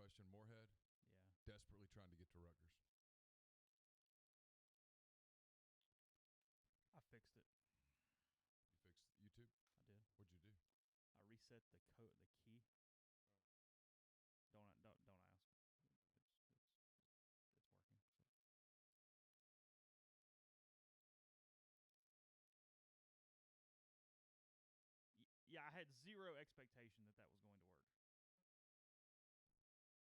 question. Moorhead, Yeah. desperately trying to get to Rutgers. I fixed it. You fixed YouTube? I did. What'd you do? I reset the key. Don't ask. It's working. Yeah, I had zero expectation that was going to work. Okay, 1 second.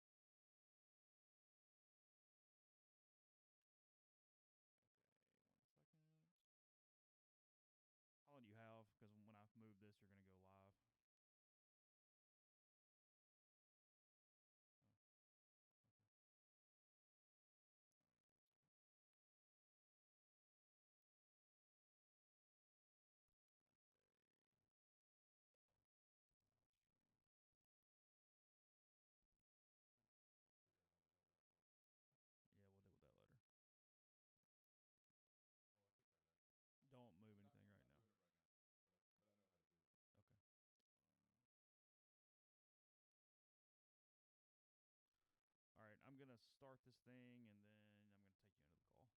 How long do you have? Because when I move this, you're going to go live. Yeah, we'll deal with that later. Don't move anything right now. Okay. All right, I'm going to start this thing, and then I'm going to take you into the call.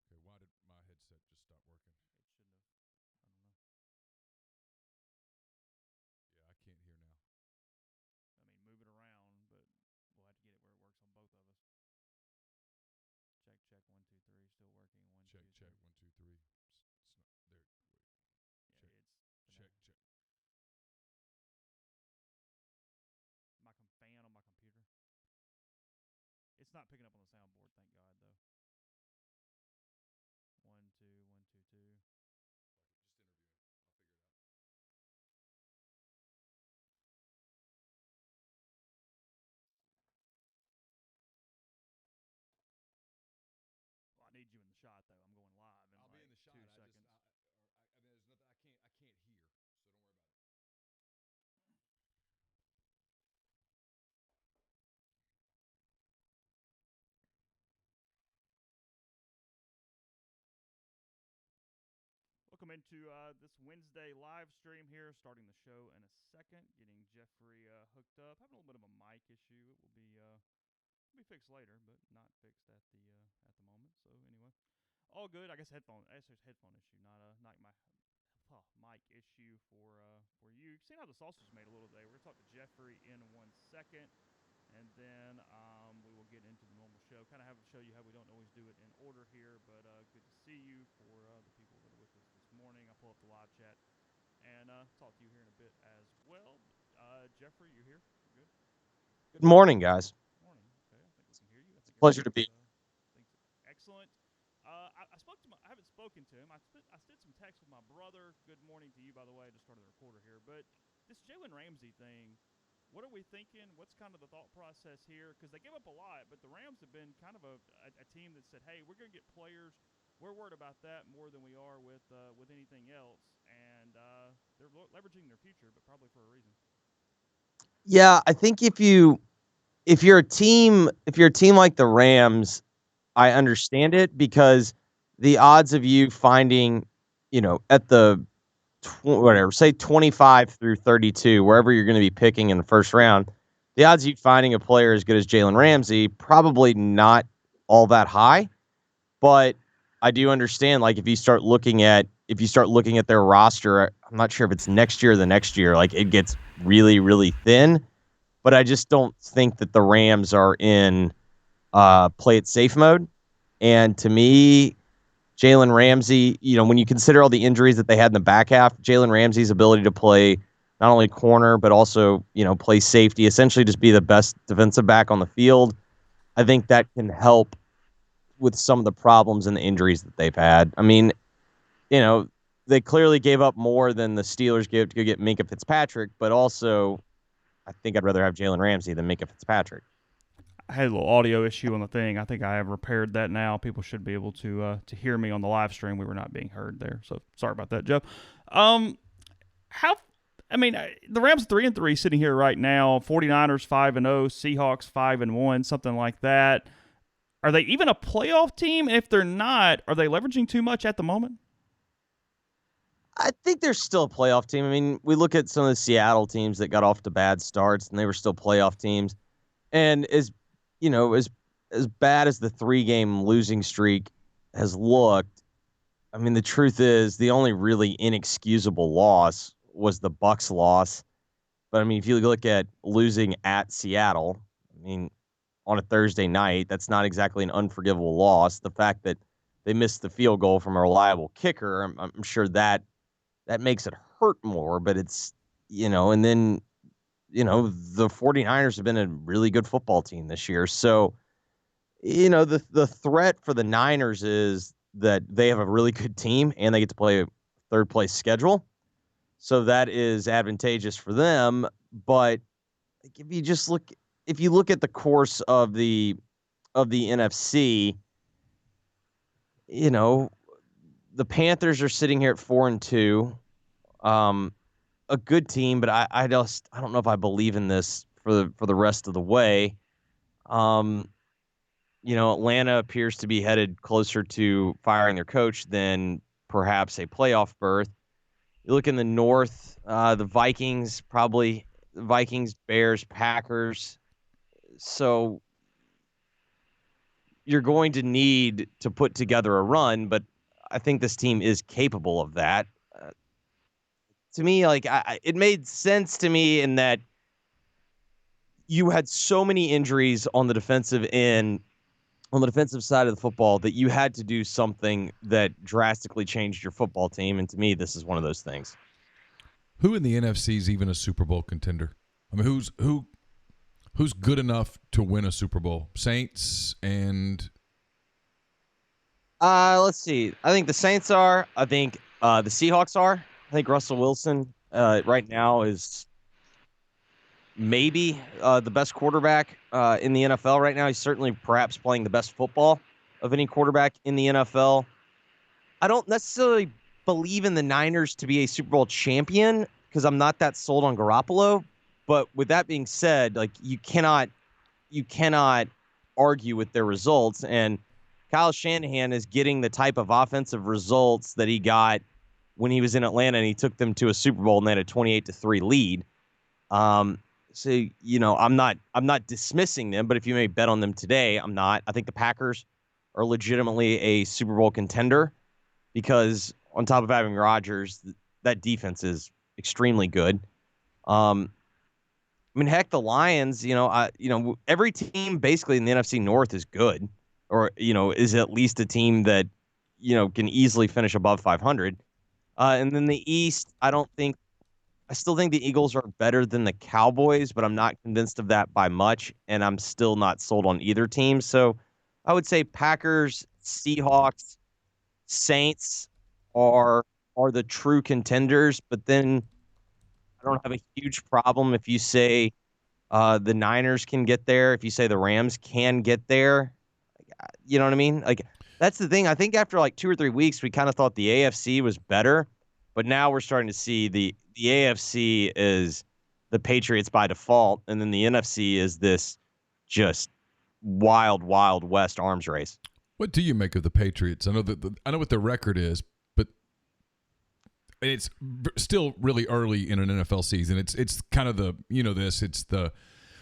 Okay, why did my headset just stop working? It shouldn't have. I don't know. Yeah, I can't hear now. I mean, move it around, but we'll have to get it where it works on both of us. Check, 1, 2, 3. Still working. One, Check, two, check. three. 1, 2, 3. It's not there. Wait. Yeah, Check, check. My fan on my computer. It's not picking up on the soundboard, thank God, though. 1, 2, 1, 2, 2. Just interview him. I'll figure it out. Well, I need you in the shot, though. I'm going live in I'll be in the shot. 2 seconds. I mean, there's nothing. I can't hear, so don't worry about it. Welcome into this Wednesday live stream here, starting the show in a second. Getting Jeffrey hooked up. Having a little bit of a mic issue. It will be fixed later, but not fixed at the moment. So anyway, all good. I guess headphone. I guess there's headphone issue, not my mic issue for you. You've seen how the sausage is made a little today. We're gonna talk to Jeffrey in 1 second. And then we will get into the normal show. Kind of have to show you how we don't always do it in order here, but good to see you for the people that are with us this morning. I'll pull up the live chat and talk to you here in a bit as well. Jeffrey, you're here? You're good? Good morning, guys. Morning. Okay, I think we can hear you. I think Pleasure to be. Excellent. I spoke to I haven't spoken to him. I did some text with my brother. Good morning to you, by the way. I just started the recorder here. But this Jalen Ramsey thing, what are we thinking? What's kind of the thought process here? Because they give up a lot, but the Rams have been kind of a team that said, hey, we're going to get players. We're worried about that more than we are with anything else. And they're leveraging their future, but probably for a reason. Yeah, I think if you're a team like the Rams, I understand it because the odds of you finding, at the say 25 through 32, wherever you're going to be picking in the first round, the odds of you finding a player as good as Jalen Ramsey probably not all that high. But I do understand, like, if you start looking at their roster, I'm not sure if it's next year or the next year, like it gets really, really thin. But I just don't think that the Rams are in play it safe mode. And to me, Jalen Ramsey, when you consider all the injuries that they had in the back half, Jalen Ramsey's ability to play not only corner, but also, play safety, essentially just be the best defensive back on the field, I think that can help with some of the problems and the injuries that they've had. I mean, they clearly gave up more than the Steelers gave to go get Minkah Fitzpatrick, but also I think I'd rather have Jalen Ramsey than Minkah Fitzpatrick. I had a little audio issue on the thing. I think I have repaired that now. People should be able to hear me on the live stream. We were not being heard there, so sorry about that, Jeff. The Rams 3-3 sitting here right now. 49ers 5-0, Seahawks 5-1, something like that. Are they even a playoff team? And if they're not, are they leveraging too much at the moment? I think they're still a playoff team. I mean, we look at some of the Seattle teams that got off to bad starts, and they were still playoff teams. And as as bad as the 3-game losing streak has looked, I mean, the truth is the only really inexcusable loss was the Bucks loss. But I mean, if you look at losing at Seattle, I mean, on a Thursday night, that's not exactly an unforgivable loss. The fact that they missed the field goal from a reliable kicker, I'm sure that makes it hurt more, but it's, and then, the 49ers have been a really good football team this year. So, the threat for the Niners is that they have a really good team and they get to play a third place schedule. So that is advantageous for them. But if you look at the course of the NFC, the Panthers are sitting here at 4-2. A good team, but I don't know if I believe in this for the rest of the way. Atlanta appears to be headed closer to firing their coach than perhaps a playoff berth. You look in the North, the Vikings, Bears, Packers. So you're going to need to put together a run, but I think this team is capable of that. To me, it made sense to me in that you had so many injuries on the defensive end, on the defensive side of the football, that you had to do something that drastically changed your football team. And to me, this is one of those things. Who in the NFC is even a Super Bowl contender? I mean, who's good enough to win a Super Bowl? Saints and let's see. I think the Saints are. I think the Seahawks are. I think Russell Wilson right now is maybe the best quarterback in the NFL right now. He's certainly perhaps playing the best football of any quarterback in the NFL. I don't necessarily believe in the Niners to be a Super Bowl champion because I'm not that sold on Garoppolo. But with that being said, you cannot argue with their results. And Kyle Shanahan is getting the type of offensive results that he got when he was in Atlanta and he took them to a Super Bowl and they had a 28-3 lead. So, I'm not dismissing them, but if you may bet on them today, I'm not. I think the Packers are legitimately a Super Bowl contender because on top of having Rodgers, that defense is extremely good. I mean, heck, the Lions, every team basically in the NFC North is good or, is at least a team that, can easily finish above 500. And then the East, I still think the Eagles are better than the Cowboys, but I'm not convinced of that by much, and I'm still not sold on either team. So I would say Packers, Seahawks, Saints are the true contenders, but then I don't have a huge problem if you say the Niners can get there, if you say the Rams can get there. You know what I mean? That's the thing. I think after 2 or 3 weeks, we kind of thought the AFC was better, but now we're starting to see the AFC is the Patriots by default, and then the NFC is this just wild, wild West arms race. What do you make of the Patriots? I know I know what their record is, but it's still really early in an NFL season. It's kind of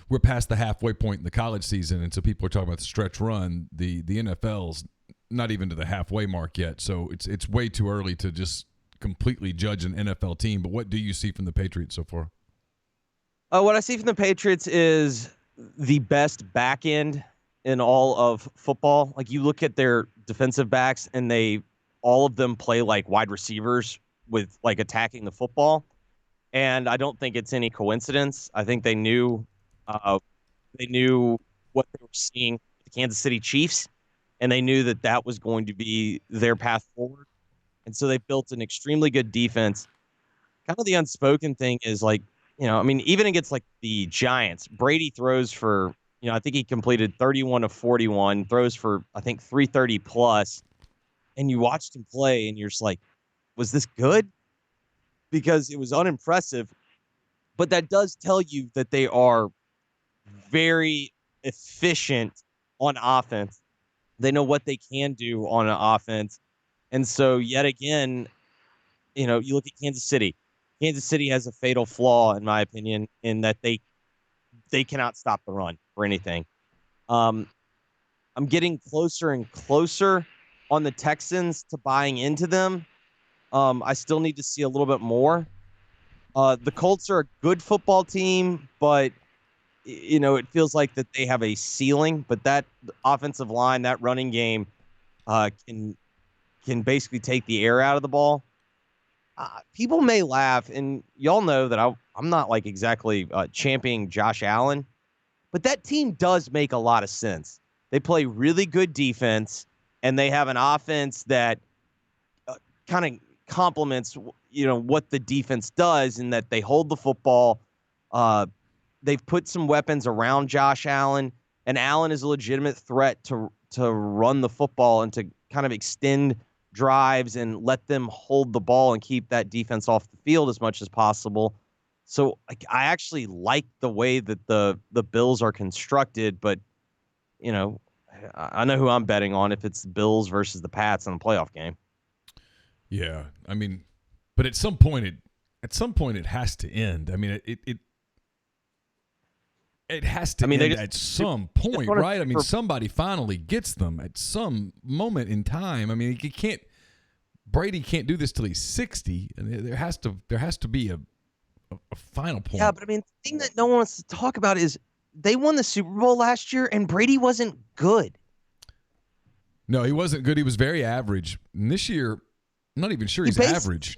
we're past the halfway point in the college season, and so people are talking about the stretch run. The NFL's not even to the halfway mark yet, so it's way too early to just completely judge an NFL team. But what do you see from the Patriots so far? What I see from the Patriots is the best back end in all of football. You look at their defensive backs, and all of them play like wide receivers with attacking the football. And I don't think it's any coincidence. I think they knew what they were seeing with the Kansas City Chiefs, and they knew that was going to be their path forward. And so they built an extremely good defense. Kind of the unspoken thing is even against the Giants, Brady throws for, I think he completed 31 of 41, throws for, I think 330 plus. And you watched him play and you're just like, was this good? Because it was unimpressive. But that does tell you that they are very efficient on offense. They know what they can do on an offense. And so yet again, You look at Kansas City. Kansas City has a fatal flaw, in my opinion, in that they cannot stop the run for anything. I'm getting closer and closer on the Texans to buying into them. I still need to see a little bit more. The Colts are a good football team, but it feels like that they have a ceiling. But that offensive line, that running game, can basically take the air out of the ball. People may laugh, and y'all know that I'm not like exactly championing Josh Allen, but that team does make a lot of sense. They play really good defense, and they have an offense that kind of complements, what the defense does, in that they hold the football. They've put some weapons around Josh Allen, and Allen is a legitimate threat to run the football and to kind of extend drives and let them hold the ball and keep that defense off the field as much as possible. So I actually like the way that the Bills are constructed, but I know who I'm betting on if it's the Bills versus the Pats in the playoff game. Yeah, I mean, but at some point it has to end. I mean, it has to end at some point, right? I mean, somebody finally gets them at some moment in time. I mean, Brady can't do this till he's 60, and there has to be a final point. Yeah, but I mean, the thing that no one wants to talk about is they won the Super Bowl last year, and Brady wasn't good. No, he wasn't good. He was very average. And this year, I'm not even sure he's average.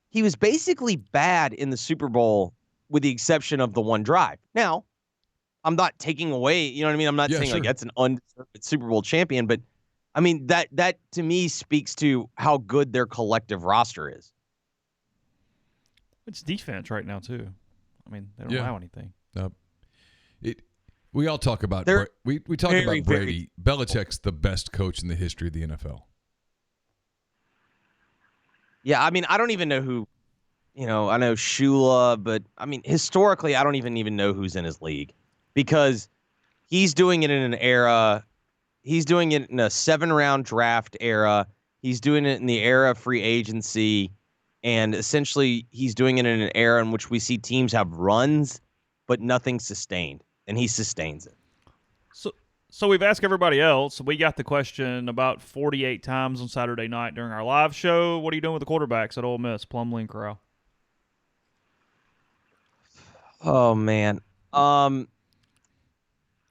He was basically bad in the Super Bowl, with the exception of the one drive. Now, I'm not taking away, you know what I mean? I'm not saying sure. like that's an undeserved Super Bowl champion, but I mean that to me speaks to how good their collective roster is. It's defense right now too. I mean, they don't allow anything. We all talk about we talk about Brady. Belichick's the best coach in the history of the NFL. Yeah, I mean, I don't even know who, I know Shula, but I mean, historically, I don't even know who's in his league, because he's doing it in an era. He's doing it in a 7-round draft era. He's doing it in the era of free agency. And essentially, he's doing it in an era in which we see teams have runs, but nothing sustained. And he sustains it. So we've asked everybody else. We got the question about 48 times on Saturday night during our live show. What are you doing with the quarterbacks at Ole Miss, Plumlee and Corral? Oh, man.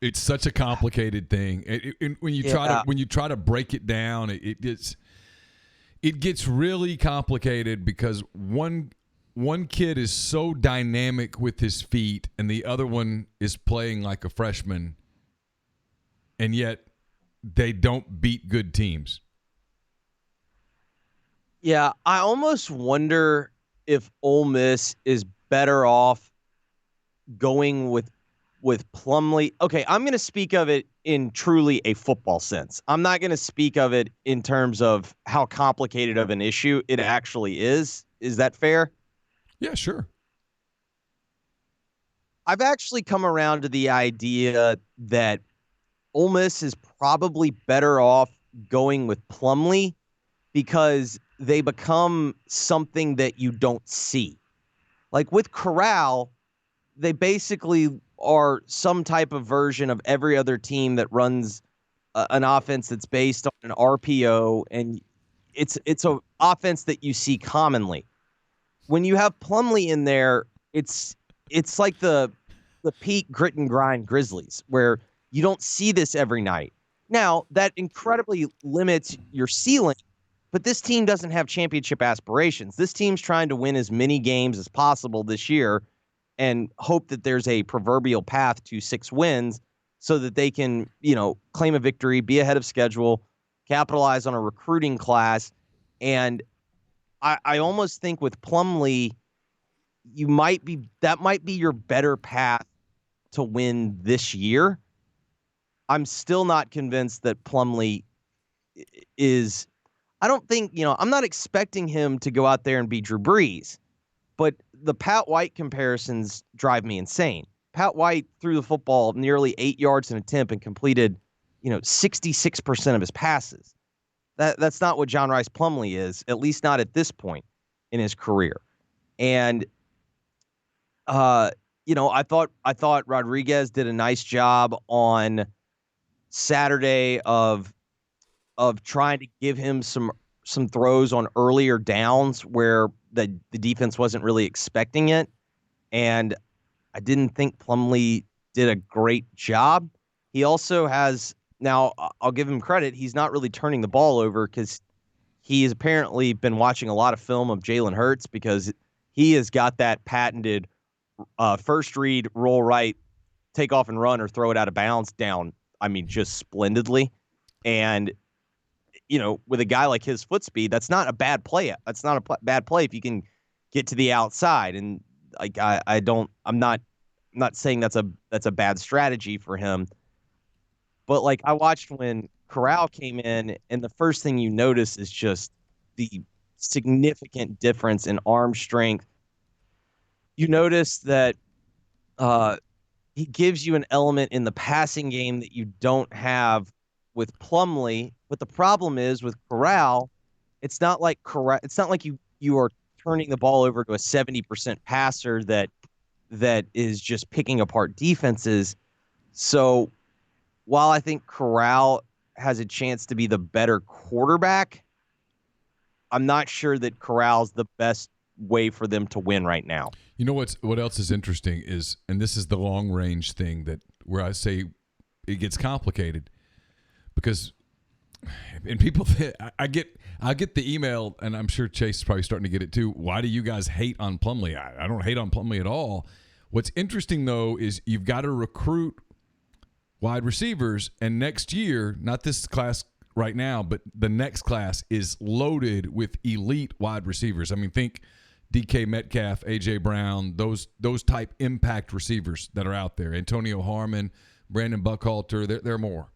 It's such a complicated thing. When you try to break it down, it gets really complicated, because one kid is so dynamic with his feet, and the other one is playing like a freshman, and yet they don't beat good teams. Yeah, I almost wonder if Ole Miss is better off going with Plumlee. Okay, I'm going to speak of it in truly a football sense. I'm not going to speak of it in terms of how complicated of an issue it actually is. Is that fair? Yeah, sure. I've actually come around to the idea that Ole Miss is probably better off going with Plumlee, because they become something that you don't see. Like with Corral, they basically are some type of version of every other team that runs an offense that's based on an RPO, and it's an offense that you see commonly. When you have Plumlee in there, it's like the peak grit and grind Grizzlies, where you don't see this every night. Now, that incredibly limits your ceiling, but this team doesn't have championship aspirations. This team's trying to win as many games as possible this year and hope that there's a proverbial path to 6 wins so that they can, claim a victory, be ahead of schedule, capitalize on a recruiting class. And I almost think with Plumlee, that might be your better path to win this year. I'm still not convinced that Plumlee is. I don't think, I'm not expecting him to go out there and be Drew Brees, but the Pat White comparisons drive me insane. Pat White threw the football nearly 8 yards an attempt and completed, 66% of his passes. That's not what John Rice Plumlee is, at least not at this point. in his career. And I thought Rodriguez did a nice job on Saturday of trying to give him some throws on earlier downs where the defense wasn't really expecting it. And I didn't think Plumlee did a great job. He also has, now I'll give him credit, he's not really turning the ball over because he has apparently been watching a lot of film of Jalen Hurts, because he has got that patented first read, roll right, take off and run, or throw it out of bounds down, I mean, just splendidly. And, with a guy like his foot speed, that's not a bad play. That's not a bad play if you can get to the outside. And like, I'm not saying that's a bad strategy for him. But like, I watched when Corral came in, and the first thing you notice is just the significant difference in arm strength. You notice that he gives you an element in the passing game that you don't have with Plumlee. But the problem is with Corral, it's not like you are turning the ball over to a 70% passer that is just picking apart defenses. So while I think Corral has a chance to be the better quarterback, I'm not sure that Corral's the best way for them to win right now. You know what else is interesting is, and this is the long range thing where I say it gets complicated, because and people I get the email, and I'm sure Chase is probably starting to get it too. Why do you guys hate on Plumlee? I don't hate on Plumlee at all. What's interesting though is you've got to recruit wide receivers, and next year, not this class right now, but the next class is loaded with elite wide receivers. I mean, think DK Metcalf, AJ Brown, those type impact receivers that are out there. Antonio Harmon, Brandon Buckhalter, there are more.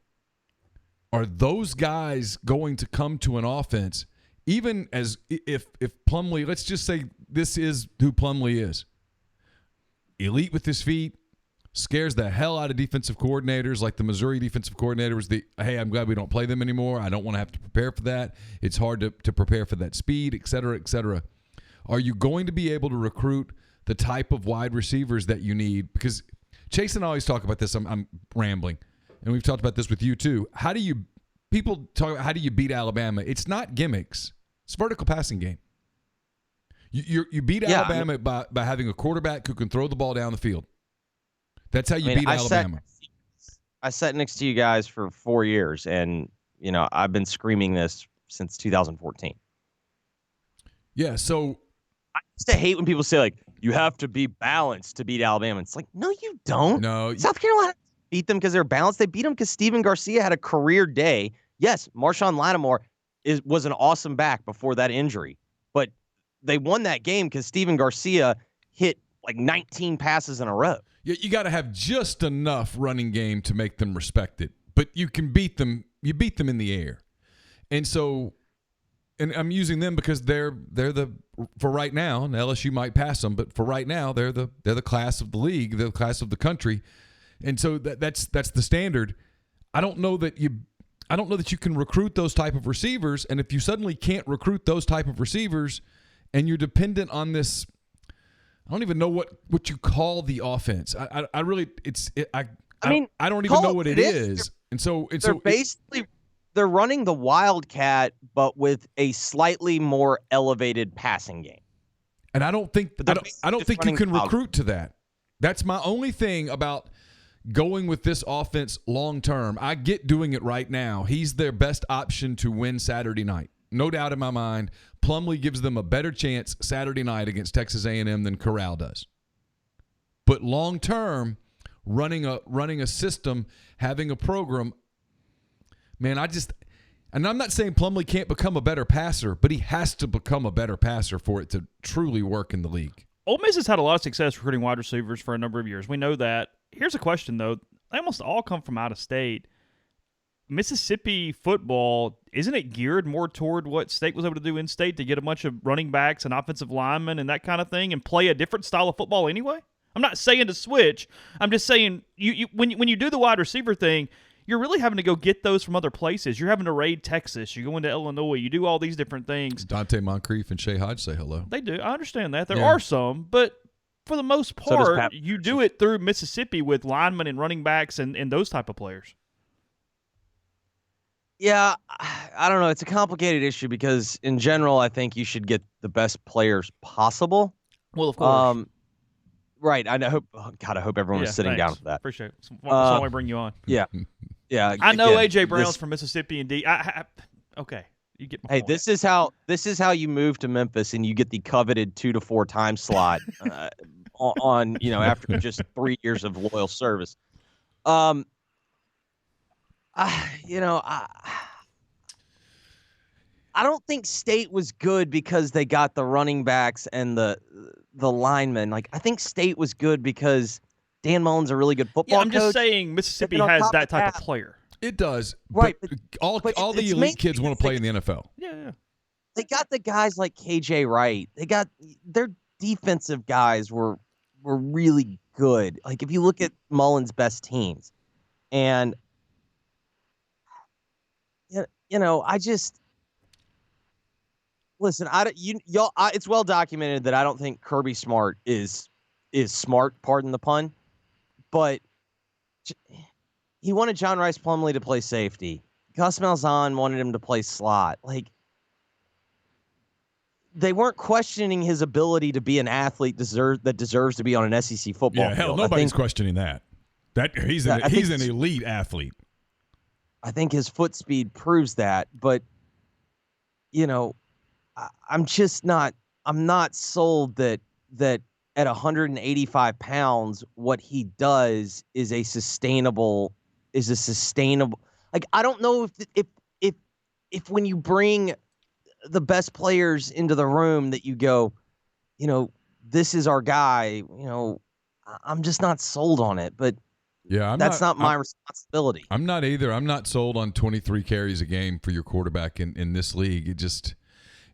Are those guys going to come to an offense, even as if Plumlee, let's just say this is who Plumlee is, elite with his feet, scares the hell out of defensive coordinators, like the Missouri defensive coordinator was hey, I'm glad we don't play them anymore. I don't want to have to prepare for that. It's hard to prepare for that speed, et cetera, et cetera. Are you going to be able to recruit the type of wide receivers that you need? Because Chase and I always talk about this. I'm rambling, and we've talked about this with you too. People talk about how do you beat Alabama? It's not gimmicks. It's a vertical passing game. You beat Alabama by having a quarterback who can throw the ball down the field. That's how you beat Alabama. I sat next to you guys for 4 years, and I've been screaming this since 2014. Yeah, so I used to hate when people say, like, you have to be balanced to beat Alabama. It's like, no, you don't. No, South Carolina beat them because they're balanced. They beat them because Steven Garcia had a career day. Yes, Marshawn Lattimore was an awesome back before that injury, but they won that game because Steven Garcia hit like 19 passes in a row. Yeah, you got to have just enough running game to make them respect it, but you can beat them. You beat them in the air, and so. And I'm using them because they're for right now, and LSU might pass them, but for right now, they're the class of the league, they're the class of the country. And so that's the standard. I don't know that you can recruit those type of receivers, and if you suddenly can't recruit those type of receivers and you're dependent on this, I don't even know what you call the offense. I don't even know what it is. And so basically they're running the Wildcat, but with a slightly more elevated passing game. And I don't think you can recruit to that. That's my only thing about going with this offense long term. I get doing it right now. He's their best option to win Saturday night. No doubt in my mind. Plumlee gives them a better chance Saturday night against Texas A&M than Corral does. But long term, running a system, having a program, man, and I'm not saying Plumlee can't become a better passer, but he has to become a better passer for it to truly work in the league. Ole Miss has had a lot of success recruiting wide receivers for a number of years. We know that. Here's a question, though. They almost all come from out of state. Mississippi football, isn't it geared more toward what State was able to do in state to get a bunch of running backs and offensive linemen and that kind of thing and play a different style of football anyway? I'm not saying to switch. I'm just saying when you do the wide receiver thing, you're really having to go get those from other places. You're having to raid Texas. You go into Illinois. You do all these different things. Dante Moncrief and Shea Hodge say hello. They do. I understand that. There are some, but for the most part, you do it through Mississippi with linemen and running backs and those type of players. Yeah, I don't know. It's a complicated issue because, in general, I think you should get the best players possible. Well, of course. Right. I hope. Oh God, I hope everyone was sitting down for that. Appreciate it. That's why I bring you on. Yeah. Yeah. I know AJ Brown's from Mississippi and okay. You get my point. This is how you move to Memphis and you get the coveted 2 to 4 time slot on after just 3 years of loyal service. I don't think State was good because they got the running backs and the linemen. Like, I think State was good because Dan Mullen's a really good football coach. I'm just saying Mississippi has that type of player. It does. Right. But all the elite kids want to play in the NFL. Yeah. They got the guys like KJ Wright. They got their defensive guys were really good. Like, if you look at Mullen's best teams, and I just listen. It's well documented that I don't think Kirby Smart is smart. Pardon the pun, but he wanted John Rice Plumlee to play safety. Gus Malzahn wanted him to play slot. Like, they weren't questioning his ability to be an athlete that deserves to be on an SEC football field. Hell, nobody's questioning that. He's an elite athlete. I think his foot speed proves that, but I'm not sold that at 185 pounds, what he does is a sustainable. Like, I don't know if when you bring the best players into the room that you go, this is our guy. I'm just not sold on it, but. Yeah, that's not my responsibility. I'm not either. I'm not sold on 23 carries a game for your quarterback in this league.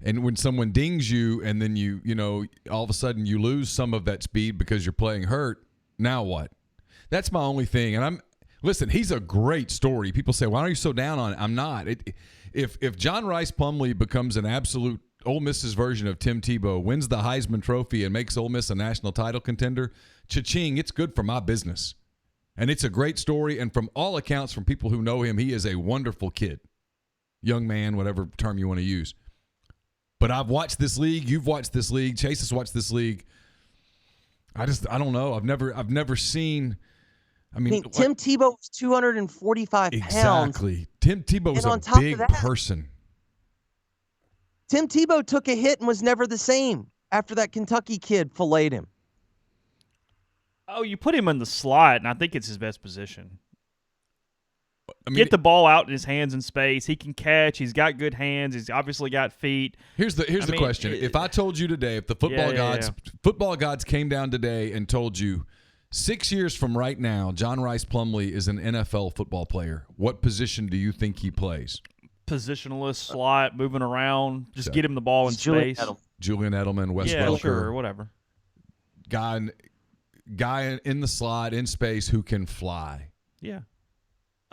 And when someone dings you and then you all of a sudden you lose some of that speed because you're playing hurt, now what? That's my only thing. And listen, he's a great story. People say, why are you so down on it? I'm not. If John Rice Plumlee becomes an absolute Ole Miss's version of Tim Tebow, wins the Heisman Trophy and makes Ole Miss a national title contender, cha-ching, it's good for my business. And it's a great story, and from all accounts, from people who know him, he is a wonderful kid. Young man, whatever term you want to use. But I've watched this league. You've watched this league. Chase has watched this league. I don't know. I've never seen. I mean Tim Tebow was 245 pounds. Exactly. Tim Tebow was a big person. Tim Tebow took a hit and was never the same after that Kentucky kid filleted him. Oh, you put him in the slot, and I think it's his best position. I mean, get the ball out in his hands in space. He can catch. He's got good hands. He's obviously got feet. Here's the question. If I told you today, if the football gods came down today and told you 6 years from right now, John Rice Plumlee is an NFL football player, what position do you think he plays? Positionless, slot, moving around. Just get him the ball in space. Julian Edelman, Wes Welker. Yeah, sure, whatever. Guy in the slot, in space, who can fly. Yeah.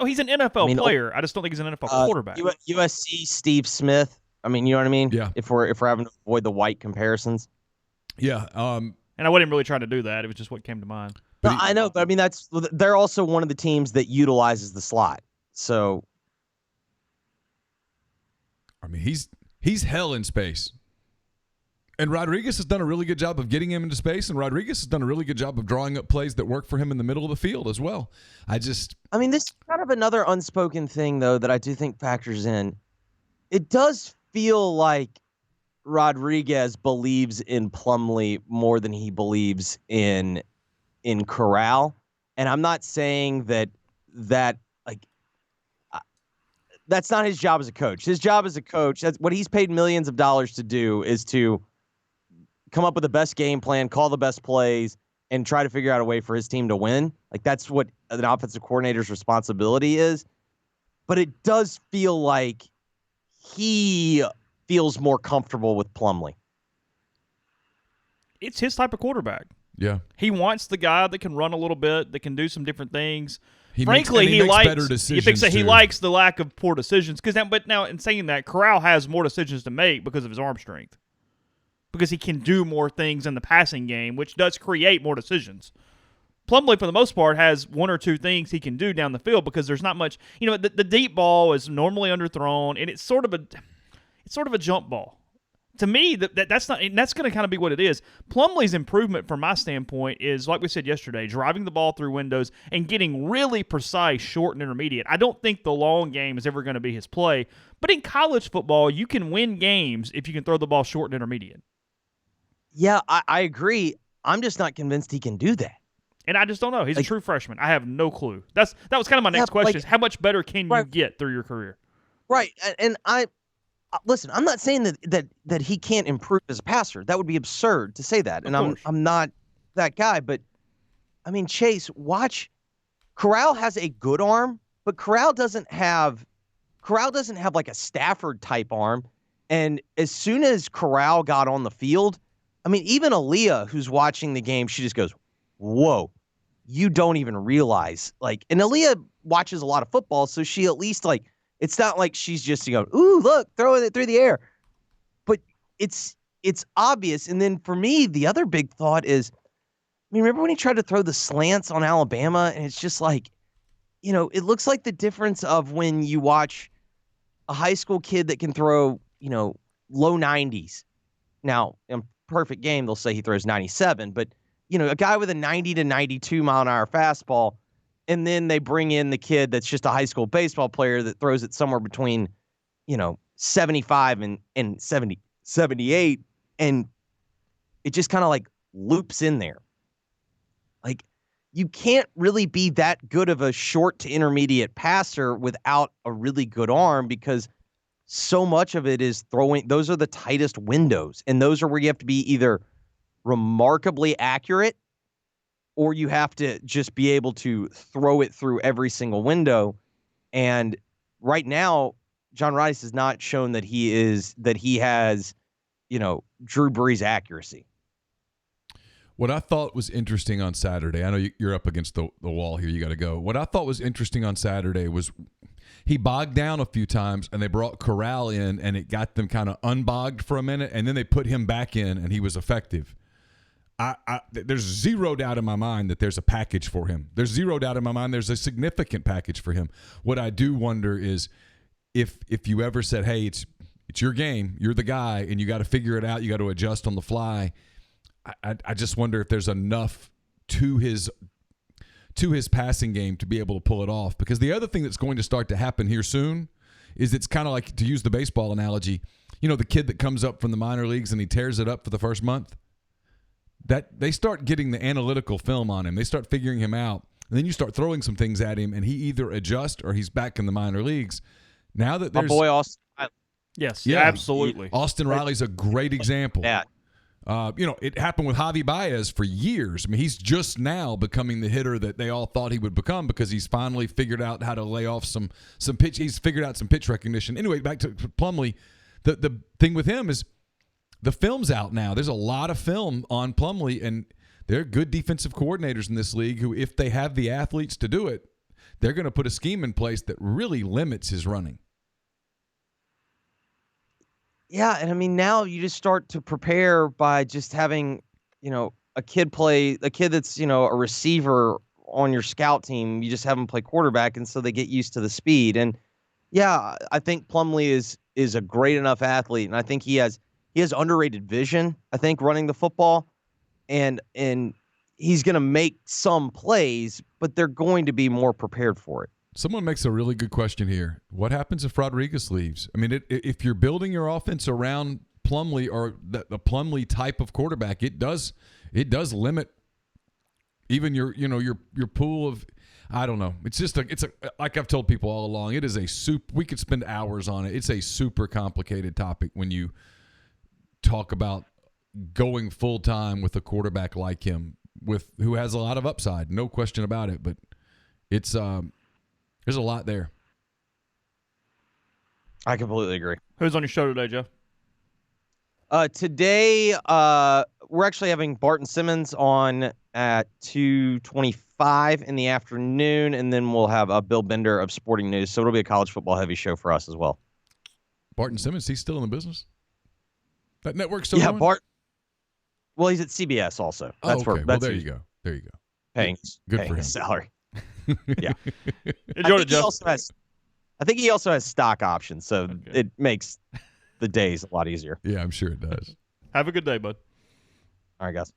Oh, he's an NFL player. I just don't think he's an NFL quarterback. USC Steve Smith. I mean, you know what I mean? Yeah. If we're having to avoid the white comparisons. Yeah. And I wasn't really trying to do that. It was just what came to mind. No, I know, but I mean they're also one of the teams that utilizes the slot. So. I mean, he's hell in space. And Rodriguez has done a really good job of getting him into space, and Rodriguez has done a really good job of drawing up plays that work for him in the middle of the field as well. I mean, this is kind of another unspoken thing, though, that I do think factors in. It does feel like Rodriguez believes in Plumlee more than he believes in Corral. And I'm not saying that that's not his job as a coach. His job as a coach, that's what he's paid millions of dollars to do, is to come up with the best game plan, call the best plays, and try to figure out a way for his team to win. Like, that's what an offensive coordinator's responsibility is. But it does feel like he feels more comfortable with Plumlee. It's his type of quarterback. Yeah. He wants the guy that can run a little bit, that can do some different things. He Frankly, makes he likes better decisions. You think so? He too. likes the lack of poor decisions. But now, in saying that, Corral has more decisions to make because of his arm strength. Because he can do more things in the passing game, which does create more decisions. Plumlee, for the most part, has one or two things he can do down the field because there's not much. The deep ball is normally underthrown, and it's sort of a jump ball. To me, that's not. And that's going to kind of be what it is. Plumlee's improvement, from my standpoint, is like we said yesterday, driving the ball through windows and getting really precise, short and intermediate. I don't think the long game is ever going to be his play, but in college football, you can win games if you can throw the ball short and intermediate. Yeah, I agree. I'm just not convinced he can do that. And I just don't know. He's a true freshman. I have no clue. That was kind of my next question: is how much better can you get through your career? Right, and listen. I'm not saying that he can't improve as a passer. That would be absurd to say that. And I'm not that guy. But I mean, Chase, watch. Corral has a good arm, but Corral doesn't have like a Stafford type arm. And as soon as Corral got on the field, I mean, even Aaliyah, who's watching the game, she just goes, whoa, you don't even realize. And Aaliyah watches a lot of football, so she at least, it's not like she's just going, ooh, look, throwing it through the air. But it's obvious. And then for me, the other big thought is, remember when he tried to throw the slants on Alabama? And it's just it looks like the difference of when you watch a high school kid that can throw, low 90s. Now, in perfect game, they'll say he throws 97, but a guy with a 90 to 92 mile an hour fastball, and then they bring in the kid that's just a high school baseball player that throws it somewhere between, 75 and 70, 78, and it just kind of loops in there. You can't really be that good of a short to intermediate passer without a really good arm because so much of it is throwing. Those are the tightest windows, and those are where you have to be either remarkably accurate or you have to just be able to throw it through every single window. And right now, John Rice has not shown that he has, Drew Brees' accuracy. What I thought was interesting on Saturday, I know you're up against the wall here, you got to go. What I thought was interesting on Saturday was he bogged down a few times, and they brought Corral in, and it got them kind of unbogged for a minute, and then they put him back in, and he was effective. There's zero doubt in my mind that there's a package for him. There's zero doubt in my mind there's a significant package for him. What I do wonder is if you ever said, hey, it's your game, you're the guy, and you got to figure it out, you got to adjust on the fly, I just wonder if there's enough to his passing game to be able to pull it off. Because the other thing that's going to start to happen here soon is it's kind of like, to use the baseball analogy, the kid that comes up from the minor leagues and he tears it up for the first month, that they start getting the analytical film on him. They start figuring him out. And then you start throwing some things at him, and he either adjusts or he's back in the minor leagues. Now that there's – my boy Austin. Yes, yeah, absolutely. Austin Riley's a great example. Yeah. It happened with Javi Baez for years. I mean, he's just now becoming the hitter that they all thought he would become because he's finally figured out how to lay off some pitch. He's figured out some pitch recognition. Anyway, back to Plumlee. The thing with him is the film's out now. There's a lot of film on Plumlee, and there are good defensive coordinators in this league who, if they have the athletes to do it, they're going to put a scheme in place that really limits his running. Yeah, and I mean, now you just start to prepare by just having, a kid that's, a receiver on your scout team. You just have him play quarterback, and so they get used to the speed. And yeah, I think Plumlee is a great enough athlete, and I think he has underrated vision, I think, running the football. And he's going to make some plays, but they're going to be more prepared for it. Someone makes a really good question here. What happens if Rodriguez leaves? I mean, if you're building your offense around Plumlee or the Plumlee type of quarterback, it does limit even your pool of, I don't know. It's just it's like I've told people all along, it is we could spend hours on it. It's a super complicated topic when you talk about going full time with a quarterback like him who has a lot of upside, no question about it, but it's there's a lot there. I completely agree. Who's on your show today, Jeff? Today, we're actually having Barton Simmons on at 2:25 in the afternoon, and then we'll have Bill Bender of Sporting News. So it'll be a college football heavy show for us as well. Barton Simmons, he's still in the business? That network's still going? Well, he's at CBS also. That's okay. Well, there you go. There you go. Paying for him. His salary. Yeah. Enjoy it, Jeff. I think he also has stock options, so it makes the days a lot easier. Yeah, I'm sure it does. Have a good day, bud. All right, guys.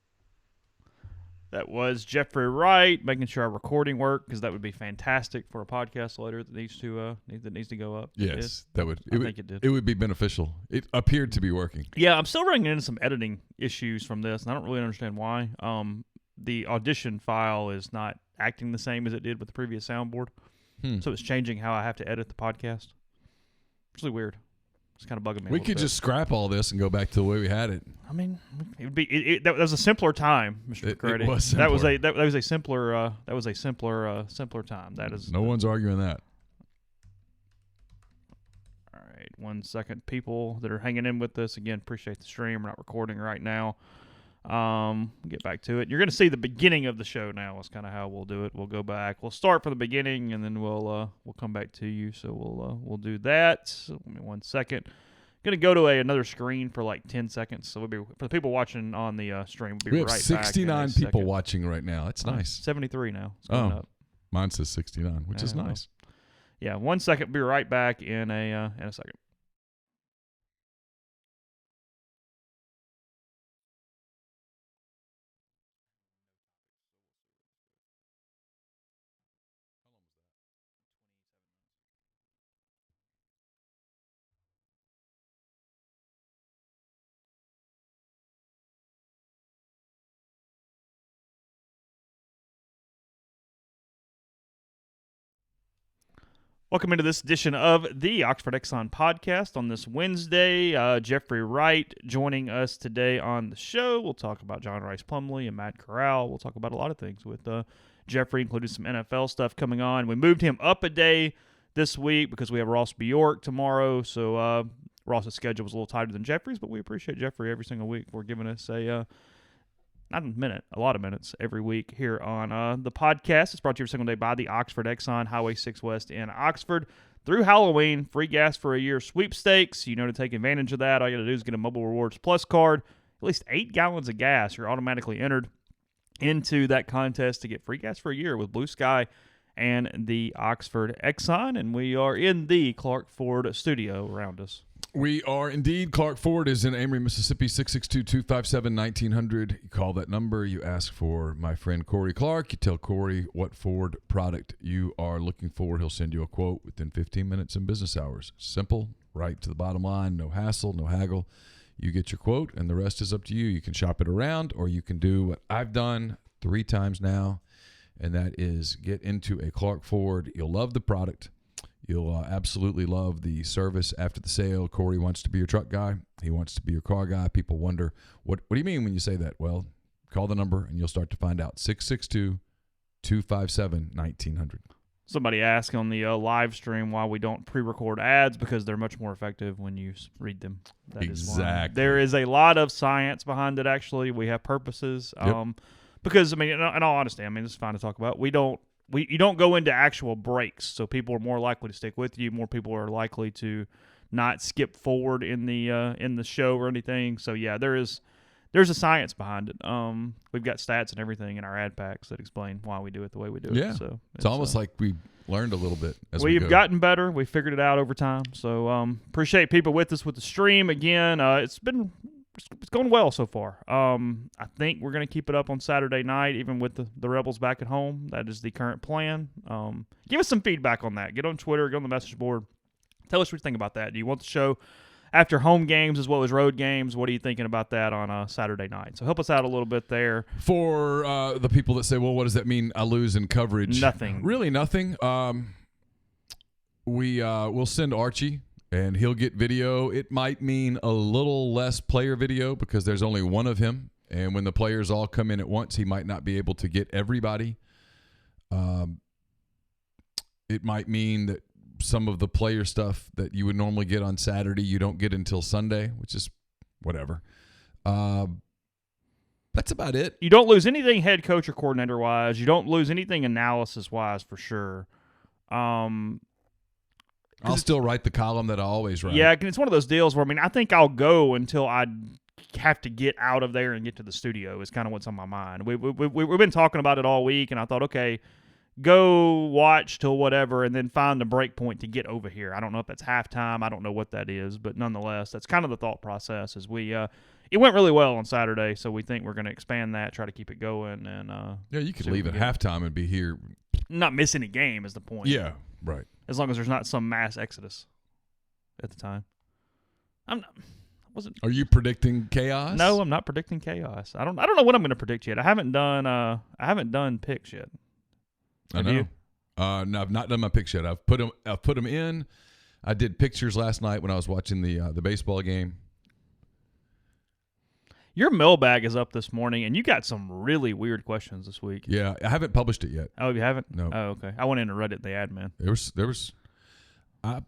That was Jeffrey Wright, making sure our recording worked, because that would be fantastic for a podcast later that needs to go up. Yes, I think it did. It would be beneficial. It appeared to be working. Yeah, I'm still running into some editing issues from this, and I don't really understand why. The audition file is not acting the same as it did with the previous soundboard, so it's changing how I have to edit the podcast. It's really weird. It's kind of bugging me. We could just scrap all this and go back to the way we had it. I mean, it would be that was a simpler time, Mr. McCready. It was simpler. That was a simpler time. That is no one's arguing that. All right, 1 second, people that are hanging in with us. Again, appreciate the stream. We're not recording right now. Get back to it. You're going to see the beginning of the show now. Is kind of how we'll do it. We'll go back. We'll start from the beginning, and then we'll come back to you. So we'll do that. So give me 1 second. Going to go to another screen for like 10 seconds. So we'll be for the people watching on the stream. We have 69 people watching right now. That's nice. 73 now. It's going up. Mine says 69, which is nice. Yeah, 1 second. Be right back in a second. Welcome into this edition of the Oxford Exxon podcast on this Wednesday. Jeffrey Wright joining us today on the show. We'll talk about John Rice Plumlee and Matt Corral. We'll talk about a lot of things with Jeffrey, including some NFL stuff coming on. We moved him up a day this week because we have Ross Bjork tomorrow. So Ross's schedule was a little tighter than Jeffrey's, but we appreciate Jeffrey every single week for giving us a lot of minutes every week here on the podcast. It's brought to you every single day by the Oxford Exxon, Highway 6 West in Oxford. Through Halloween, free gas for a year sweepstakes. You know, to take advantage of that, all you got to do is get a Mobile Rewards Plus card. At least 8 gallons of gas. You're automatically entered into that contest to get free gas for a year with Blue Sky and the Oxford Exxon. And we are in the Clark Ford studio around us. We are indeed. Clark Ford is in Amory, Mississippi, 662-257-1900. You call that number. You ask for my friend Corey Clark. You tell Corey what Ford product you are looking for. He'll send you a quote within 15 minutes in business hours. Simple, right to the bottom line. No hassle, no haggle. You get your quote, and the rest is up to you. You can shop it around, or you can do what I've done 3 times now, and that is get into a Clark Ford. You'll love the product. You'll absolutely love the service after the sale. Corey wants to be your truck guy. He wants to be your car guy. People wonder, what do you mean when you say that? Well, call the number, and you'll start to find out. 662-257-1900. Somebody asked on the live stream why we don't pre-record ads, because they're much more effective when you read them. That exactly. There is a lot of science behind it, actually. We have purposes. Yep. Because, I mean, in all honesty, I mean, it's fine to talk about. You don't go into actual breaks, so people are more likely to stick with you. More people are likely to not skip forward in the show or anything. So yeah, there's a science behind it. We've got stats and everything in our ad packs that explain why we do it the way we do it. So it's almost like we learned a little bit as we've gotten better. We figured it out over time. So appreciate people with us with the stream again. It's going well so far. I think we're going to keep it up on Saturday night, even with the Rebels back at home. That is the current plan. Give us some feedback on that. Get on Twitter, get on the message board. Tell us what you think about that. Do you want the show after home games as well as road games? What are you thinking about that on Saturday night? So help us out a little bit there. For the people that say, well, what does that mean I lose in coverage? Nothing. Really nothing. We'll send Archie, and he'll get video. It might mean a little less player video because there's only one of him. And when the players all come in at once, he might not be able to get everybody. It might mean that some of the player stuff that you would normally get on Saturday, you don't get until Sunday, which is whatever. That's about it. You don't lose anything head coach or coordinator wise. You don't lose anything analysis wise for sure. I'll still write the column that I always write. Yeah, and it's one of those deals where I think I'll go until I have to get out of there and get to the studio. Is kind of what's on my mind. We've been talking about it all week, and I thought, okay, go watch till whatever, and then find a break point to get over here. I don't know if that's halftime. I don't know what that is, but nonetheless, that's kind of the thought process. As it went really well on Saturday, so we think we're going to expand that, try to keep it going, and yeah, you could leave at halftime and be here. Not miss any game is the point. Yeah, right. As long as there's not some mass exodus at the time. Are you predicting chaos? No, I'm not predicting chaos. I don't know what I'm going to predict yet. I haven't done picks yet. Have you? No, I've not done my picks yet. I've put them in. I did pictures last night when I was watching the baseball game. Your mailbag is up this morning, and you got some really weird questions this week. Yeah, I haven't published it yet. Oh, you haven't? No. Oh, okay. I went in and read it in the ad, man. There was. I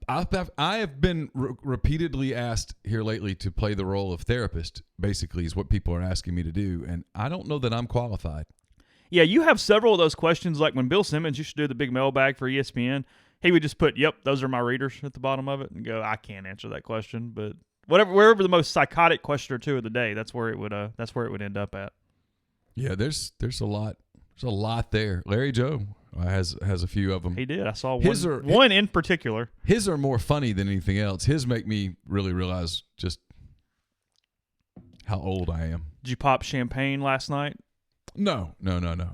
have been repeatedly asked here lately to play the role of therapist. Basically, is what people are asking me to do, and I don't know that I'm qualified. Yeah, you have several of those questions. Like when Bill Simmons used to do the big mailbag for ESPN, he would just put, "Yep, those are my readers" at the bottom of it, and go, "I can't answer that question," but. Wherever the most psychotic question or two of the day, that's where it would end up at. Yeah, there's a lot. There's a lot there. Larry Joe has a few of them. He did. I saw one in particular. His are more funny than anything else. His make me really realize just how old I am. Did you pop champagne last night? No.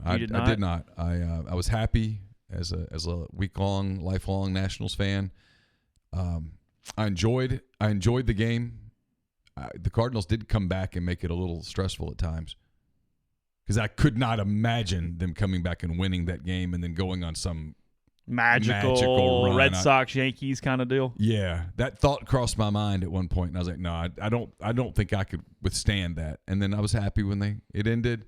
I did not. I was happy as a lifelong Nationals fan. I enjoyed the game. The Cardinals did come back and make it a little stressful at times because I could not imagine them coming back and winning that game and then going on some magical run. Red Sox Yankees kind of deal. Yeah, that thought crossed my mind at one point, and I was like, no, I don't think I could withstand that. And then I was happy when it ended.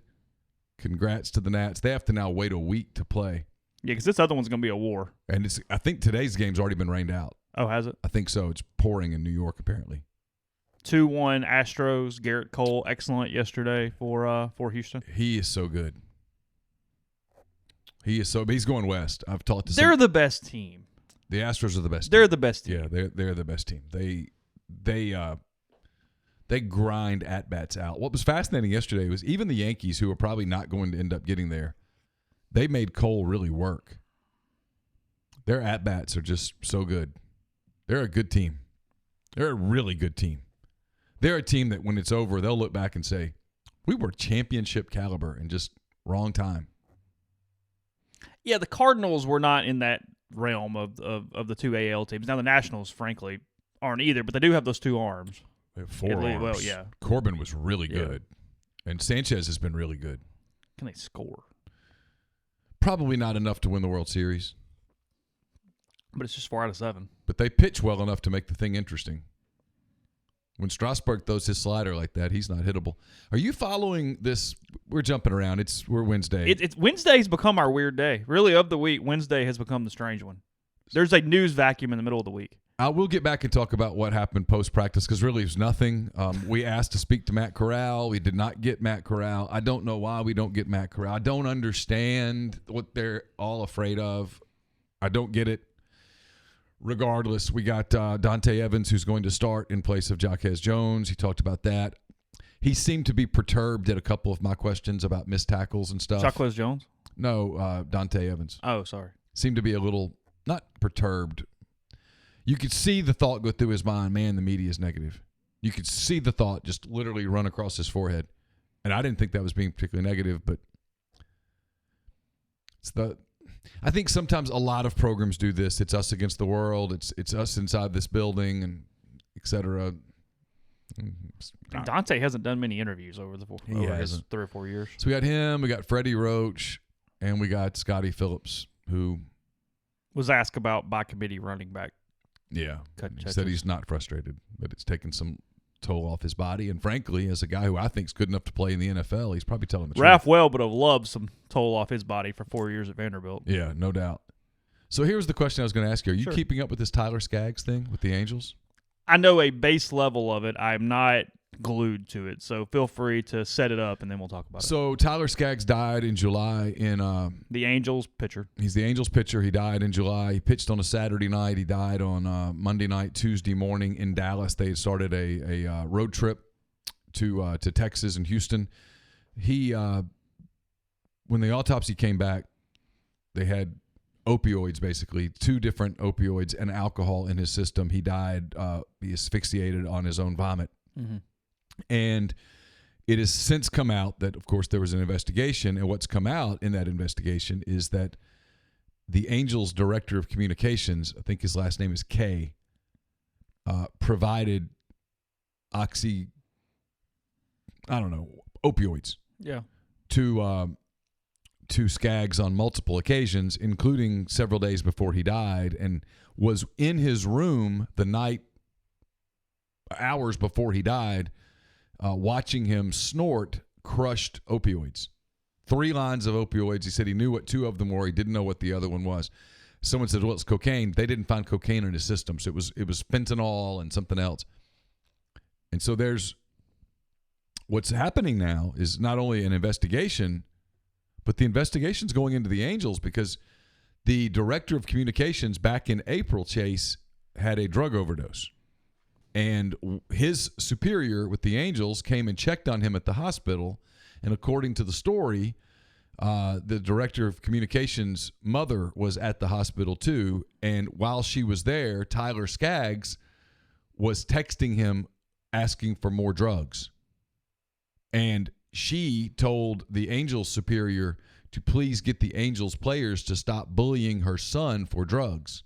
Congrats to the Nats. They have to now wait a week to play. Yeah, because this other one's going to be a war. And I think today's game's already been rained out. Oh, has it? I think so. It's pouring in New York, apparently. 2-1 Astros. Garrett Cole, excellent yesterday for Houston. He is so good. He's going west. I've talked to They're the best team. The Astros are the best. They're the best team. Yeah, they're the best team. They grind at bats out. What was fascinating yesterday was even the Yankees, who are probably not going to end up getting there, they made Cole really work. Their at bats are just so good. They're a good team. They're a really good team. They're a team that when it's over, they'll look back and say, we were championship caliber and just wrong time. Yeah, the Cardinals were not in that realm of the two AL teams. Now, the Nationals, frankly, aren't either, but they do have those two arms. They have four arms. Well, yeah. Corbin was really good, and Sanchez has been really good. Can they score? Probably not enough to win the World Series. But it's just 4 out of 7. But they pitch well enough to make the thing interesting. When Strasburg throws his slider like that, he's not hittable. Are you following this? We're jumping around. We're Wednesday. It's Wednesday's become our weird day. Really, of the week, Wednesday has become the strange one. There's a news vacuum in the middle of the week. I will get back and talk about what happened post-practice because really it was nothing. We asked to speak to Matt Corral. We did not get Matt Corral. I don't know why we don't get Matt Corral. I don't understand what they're all afraid of. I don't get it. Regardless, we got Dante Evans, who's going to start in place of Jaquez Jones. He talked about that. He seemed to be perturbed at a couple of my questions about missed tackles and stuff. Jaquez Jones? No, Dante Evans. Oh, sorry. Seemed to be a little, not perturbed. You could see the thought go through his mind, man, the media is negative. You could see the thought just literally run across his forehead. And I didn't think that was being particularly negative, but I think sometimes a lot of programs do this. It's us against the world. It's us inside this building, and et cetera. Dante hasn't done many interviews over his 3 or 4 years. So we got him, we got Freddie Roach, and we got Scotty Phillips, who was asked about by committee running back. Yeah, he said he's not frustrated, that it's taken some toll off his body. And frankly, as a guy who I think is good enough to play in the NFL, he's probably telling the truth. Ralph Well would have loved some toll off his body for 4 years at Vanderbilt. Yeah, no doubt. So here's the question I was going to ask you. Are you keeping up with this Tyler Skaggs thing with the Angels? I know a base level of it. I'm not glued to it. So feel free to set it up, and then we'll talk about it. So Tyler Skaggs died in July in the Angels pitcher. He's the Angels pitcher. He died in July. He pitched on a Saturday night. He died on Monday night, Tuesday morning in Dallas. They had started a road trip to Texas and Houston. He when the autopsy came back, they had opioids, basically 2 different opioids and alcohol in his system. He died. He asphyxiated on his own vomit. Mm-hmm. And it has since come out that, of course, there was an investigation, and what's come out in that investigation is that the Angels director of communications, I think his last name is K, provided opioids. Yeah. To Skaggs on multiple occasions, including several days before he died, and was in his room the night, hours before he died, watching him snort crushed opioids. 3 lines of opioids. He said he knew what 2 of them were. He didn't know what the other one was. Someone said, well, it's cocaine. They didn't find cocaine in his system, so it was fentanyl and something else. And so what's happening now is not only an investigation, but the investigation's going into the Angels because the director of communications back in April, Chase, had a drug overdose. And his superior with the Angels came and checked on him at the hospital. And according to the story, the director of communications' mother was at the hospital too. And while she was there, Tyler Skaggs was texting him asking for more drugs. And she told the Angels superior to please get the Angels players to stop bullying her son for drugs.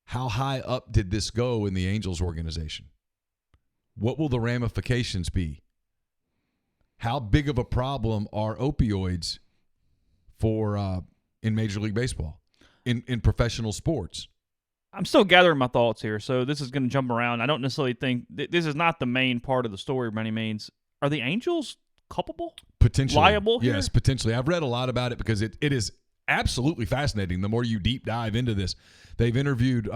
How high up did this go in the Angels organization? What will the ramifications be? How big of a problem are opioids for in Major League Baseball, in professional sports? I'm still gathering my thoughts here, so this is going to jump around. I don't necessarily think this is not the main part of the story by any means. Are the Angels culpable? Potentially. Liable here? Yes, potentially. I've read a lot about it because it is absolutely fascinating the more you deep dive into this. They've interviewed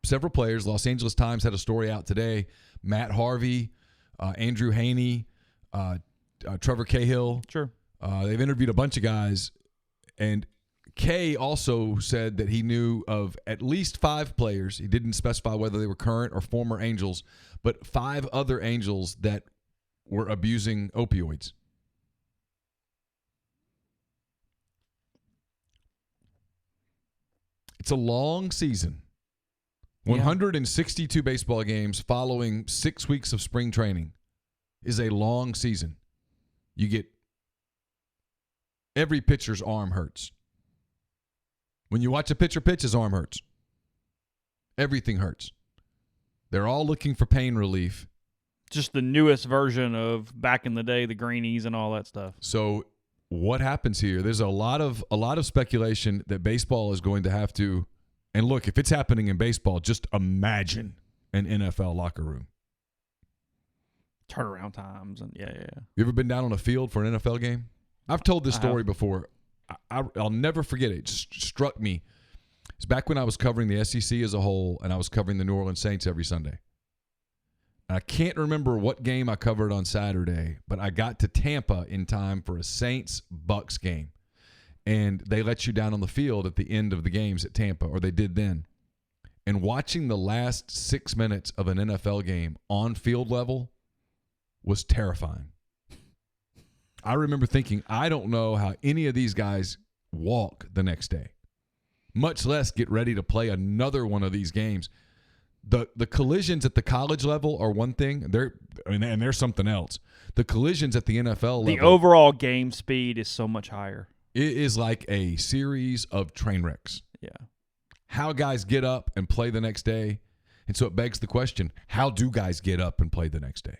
several players. Los Angeles Times had a story out today. Matt Harvey, Andrew Haney, Trevor Cahill. Sure. They've interviewed a bunch of guys. And Kay also said that he knew of at least 5 players. He didn't specify whether they were current or former Angels, but 5 other Angels that were abusing opioids. It's a long season. 162 baseball games following 6 weeks of spring training is a long season. You get every pitcher's arm hurts. When you watch a pitcher pitch, his arm hurts. Everything hurts. They're all looking for pain relief. Just the newest version of back in the day, the greenies and all that stuff. So what happens here? There's a lot of speculation that baseball is going to have to, and look, if it's happening in baseball, just imagine an NFL locker room. Turnaround times and yeah. You ever been down on a field for an NFL game? I've told this story before. I'll never forget it. It just struck me. It's back when I was covering the SEC as a whole, and I was covering the New Orleans Saints every Sunday. I can't remember what game I covered on Saturday, but I got to Tampa in time for a Saints-Bucks game. And they let you down on the field at the end of the games at Tampa, or they did then. And watching the last 6 minutes of an NFL game on field level was terrifying. I remember thinking, I don't know how any of these guys walk the next day, much less get ready to play another one of these games. The collisions at the college level are one thing, and they're something else. The collisions at the NFL level, the overall game speed is so much higher. It is like a series of train wrecks. Yeah. How guys get up and play the next day, and so it begs the question: how do guys get up and play the next day?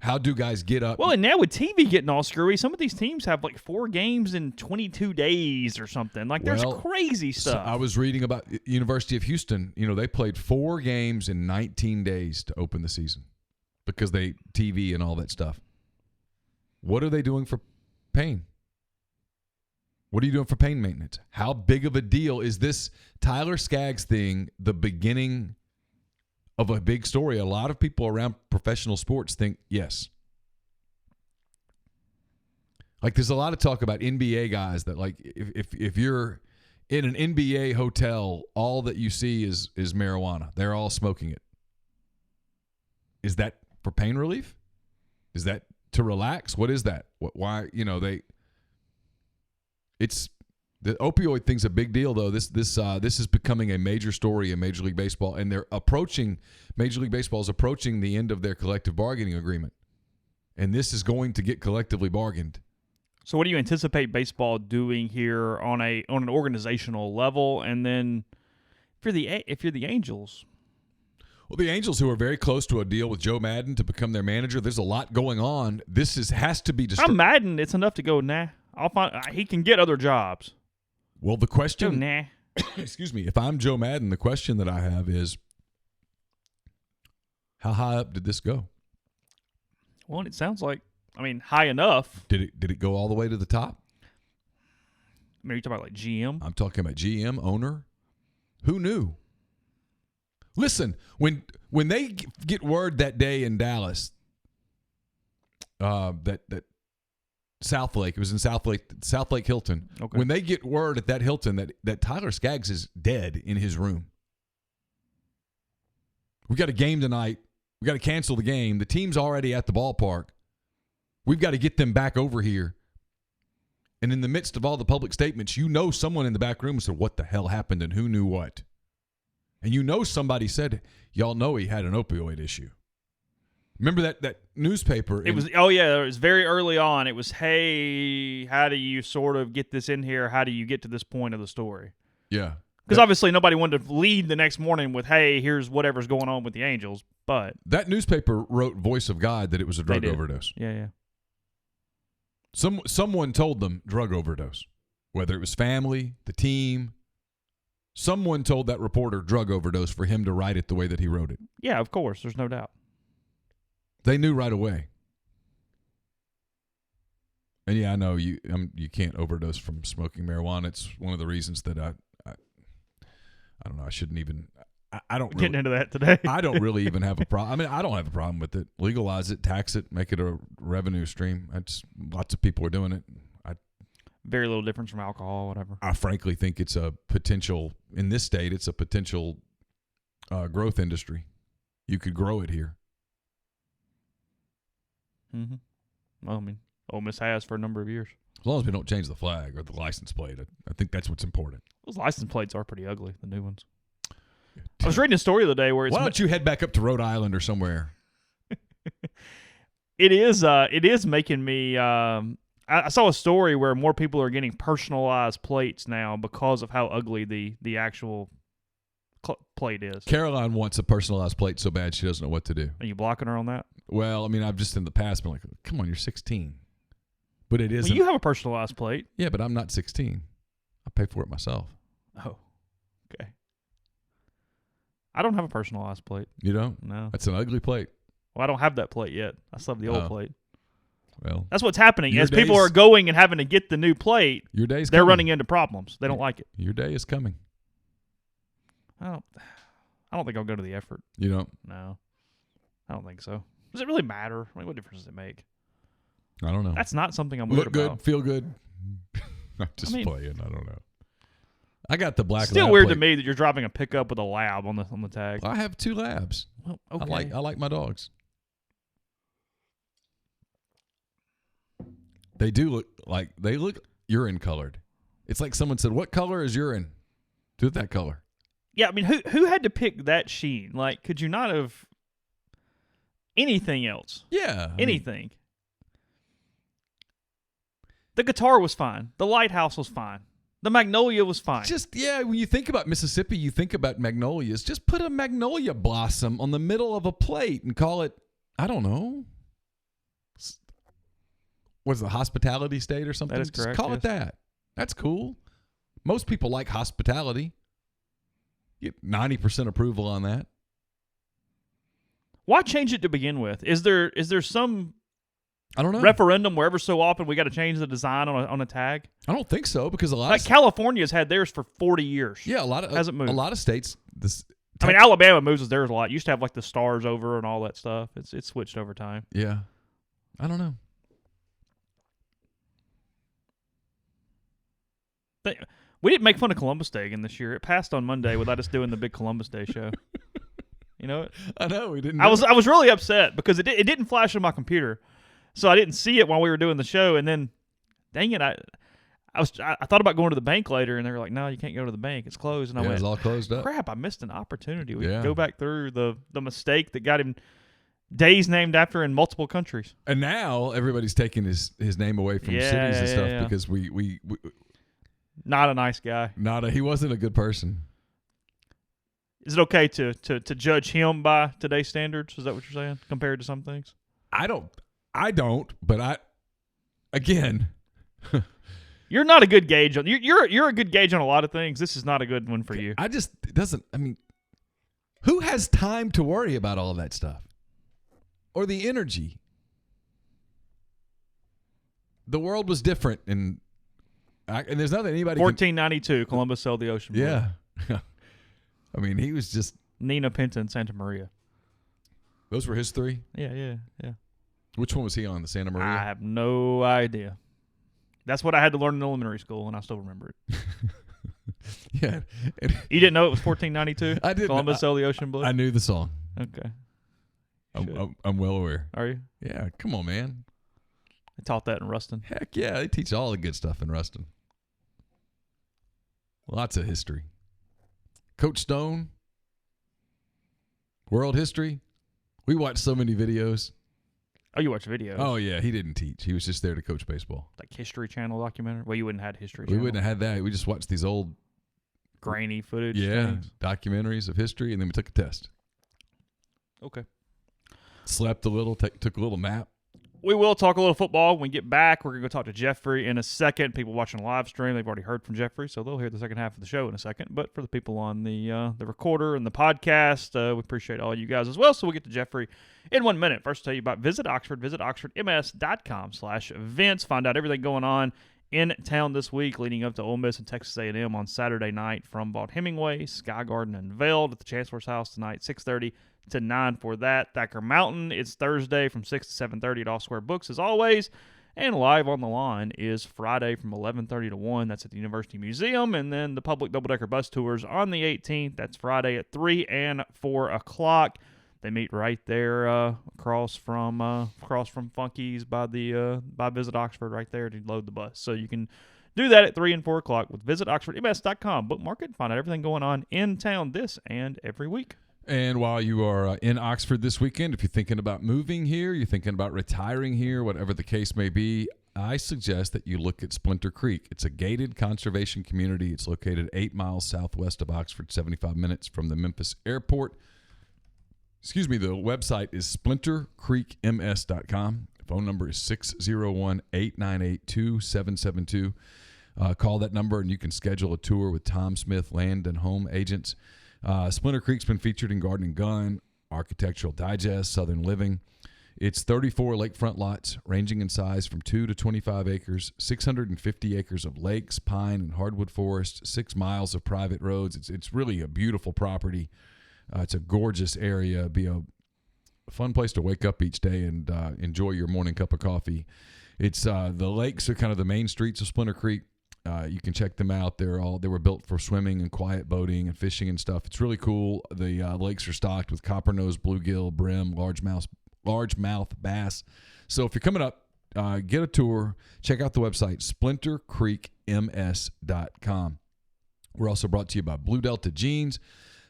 How do guys get up? Well, and now with TV getting all screwy, some of these teams have like 4 games in 22 days or something. Like, there's crazy stuff. So I was reading about University of Houston. You know, they played 4 games in 19 days to open the season because they TV and all that stuff. What are they doing for pain? What are you doing for pain maintenance? How big of a deal is this Tyler Skaggs thing the beginning of a big story. A lot of people around professional sports think yes. Like there's a lot of talk about NBA guys that like if you're in an NBA hotel, all that you see is marijuana. They're all smoking it. Is that for pain relief? Is that to relax? What is that? Why? It's the opioid thing's a big deal though. This is becoming a major story in Major League Baseball, and Major League Baseball is approaching the end of their collective bargaining agreement, and this is going to get collectively bargained. So what do you anticipate baseball doing here on an organizational level? And then if you're the Angels, well, the Angels, who are very close to a deal with Joe Madden to become their manager, there's a lot going on. Has to be. I'm Madden. It's enough to go. Nah, I'll find. He can get other jobs. Well, the question. Go, nah. Excuse me. If I'm Joe Madden, the question that I have is, how high up did this go? Well, it sounds like. High enough. Did it go all the way to the top? Are you talking about like GM? I'm talking about GM, owner. Who knew? Listen, when they get word that day in Dallas, that South Lake, it was in South Lake Hilton. Okay. When they get word at that Hilton that Tyler Skaggs is dead in his room. We got a game tonight. We got to cancel the game. The team's already at the ballpark. We've got to get them back over here. And in the midst of all the public statements, someone in the back room said, what the hell happened and who knew what? And somebody said, y'all know he had an opioid issue. Remember that newspaper? It was very early on. It was, hey, how do you sort of get this in here? How do you get to this point of the story? Yeah. Because obviously nobody wanted to lead the next morning with, hey, here's whatever's going on with the Angels. But that newspaper wrote voice of God that it was a drug overdose. Yeah. Someone told them drug overdose, whether it was family, the team. Someone told that reporter drug overdose for him to write it the way that he wrote it. Yeah, of course. There's no doubt. They knew right away. And yeah, I know you can't overdose from smoking marijuana. It's one of the reasons that I don't know. I shouldn't even. I don't getting into that today. I don't really even have a problem. I don't have a problem with it. Legalize it, tax it, make it a revenue stream. Lots of people are doing it. Very little difference from alcohol, whatever. I frankly think it's a potential in this state. It's a potential growth industry. You could grow it here. Mm-hmm. Well, Ole Miss has for a number of years. As long as we don't change the flag or the license plate, I think that's what's important. Those license plates are pretty ugly, the new ones. I was reading a story the other day where it's. Why don't you head back up to Rhode Island or somewhere? It is making me. I saw a story where more people are getting personalized plates now because of how ugly the actual plate is. Caroline wants a personalized plate so bad she doesn't know what to do. Are you blocking her on that? Well, I've just in the past been like, come on, you're 16. But it isn't. Well, you have a personalized plate. Yeah, but I'm not 16. I pay for it myself. Oh, okay. I don't have a personalized plate. You don't? No. That's an ugly plate. Well, I don't have that plate yet. I still have the old plate. Well, that's what's happening. As people are going and having to get the new plate, they're running into problems. They don't like it. Your day is coming. I don't think I'll go to the effort. You don't? No. I don't think so. Does it really matter? What difference does it make? I don't know. That's not something I'm worried about. Look good, feel good. I'm just playing. I don't know. I got the black. Still weird to me that you're driving a pickup with a lab on the tag. I have 2 labs. Well, okay. I like my dogs. They do look urine colored. It's like someone said, "What color is urine?" Do it that color. Yeah, who had to pick that sheen? Like, could you not have anything else? Yeah, anything. The guitar was fine. The lighthouse was fine. The magnolia was fine. When you think about Mississippi, you think about magnolias. Just put a magnolia blossom on the middle of a plate and call it, I don't know, what is it, hospitality state or something? That is correct. Just call it that. That's cool. Most people like hospitality. You get 90% approval on that. Why change it to begin with? Is there some I don't know. referendum where ever so often we got to change the design on a tag? I don't think so because a lot of California's had theirs for 40 years. Yeah, hasn't moved. A lot of states I mean, Alabama moves theirs a lot. Used to have like the stars over and all that stuff. It's switched over time. Yeah. I don't know. We didn't make fun of Columbus Day again this year. It passed on Monday without us doing the big Columbus Day show. You know it? I know we didn't. I was really upset because it didn't flash on my computer, so I didn't see it while we were doing the show. And then, dang it, I thought about going to the bank later, and they were like, "No, you can't go to the bank; it's closed." And I went, "It's all closed up." Crap! I missed an opportunity. We Yeah. could go back through the mistake that got him days named after in multiple countries. And now everybody's taking his name away from cities and stuff because we not a nice guy. He wasn't a good person. Is it okay to judge him by today's standards? Is that what you're saying? Compared to some things? I don't, but again, you're not a good gauge on you're a good gauge on a lot of things. This is not a good one for you. Who has time to worry about all that stuff? Or the energy? The world was different, and there's nothing anybody 1492, Columbus sailed the ocean blue. Yeah. I mean, he was just... Nina, Pinta, and Santa Maria. Those were his three? Yeah. Which one was he on, the Santa Maria? I have no idea. That's what I had to learn in elementary school, and I still remember it. Yeah. You didn't know it was 1492? I didn't. Columbus sailed the ocean blue? I knew the song. Okay. I'm well aware. Are you? Yeah, come on, man. I taught that in Ruston. Heck yeah, they teach all the good stuff in Ruston. Lots of history. Coach Stone, world history. We watched so many videos. Oh, you watch videos? Oh, yeah, he didn't teach. He was just there to coach baseball. Like History Channel documentary? Well, you wouldn't have had History We Channel. wouldn't have had that. We just watched these old... grainy footage. Yeah, things. documentaries of history, and then we took a test. Okay. Slept a little, took a little nap. We will talk a little football when we get back. We're going to go talk to Jeffrey in a second. People watching the live stream, they've already heard from Jeffrey, so they'll hear the second half of the show in a second. But for the people on the recorder and the podcast, we appreciate all you guys as well. So we'll get to Jeffrey in 1 minute. First, I'll tell you about Visit Oxford. Visit oxfordms.com/events. Find out everything going on in town this week leading up to Ole Miss and Texas A&M on Saturday night from Vaught Hemingway, Sky Garden, and Veld at the Chancellor's House tonight, 6:30 to 9 for that. Thacker Mountain, it's Thursday from 6 to 7:30 at All Square Books as always. And Live on the Line is Friday from 11:30 to 1. That's at the University Museum. And then the public double-decker bus tours on the 18th. That's Friday at 3 and 4 o'clock. They meet right there across from Funky's by Visit Oxford right there to load the bus. So you can do that at 3 and 4 o'clock with visitoxfordms.com. Bookmark it, find out everything going on in town this and every week. And while you are in Oxford this weekend, if you're thinking about moving here, you're thinking about retiring here, whatever the case may be, I suggest that you look at Splinter Creek. It's a gated conservation community. It's located 8 miles southwest of Oxford, 75 minutes from the Memphis airport. The website is splintercreekms.com. The phone number is 601-898-2772. Call that number and you can schedule a tour with Tom Smith Land and Home Agents. Splinter Creek's been featured in Garden and Gun, Architectural Digest, Southern Living. It's 34 lakefront lots ranging in size from 2 to 25 acres, 650 acres of lakes, pine, and hardwood forest, 6 miles of private roads. It's really a beautiful property. It's a gorgeous area. It'd be a fun place to wake up each day and enjoy your morning cup of coffee. It's the lakes are kind of the main streets of Splinter Creek. You can check them out. They were built for swimming and quiet boating and fishing and stuff. It's really cool. The lakes are stocked with copper-nosed bluegill, brim, largemouth bass. So if you're coming up, get a tour. Check out the website, splintercreekms.com. We're also brought to you by Blue Delta Jeans.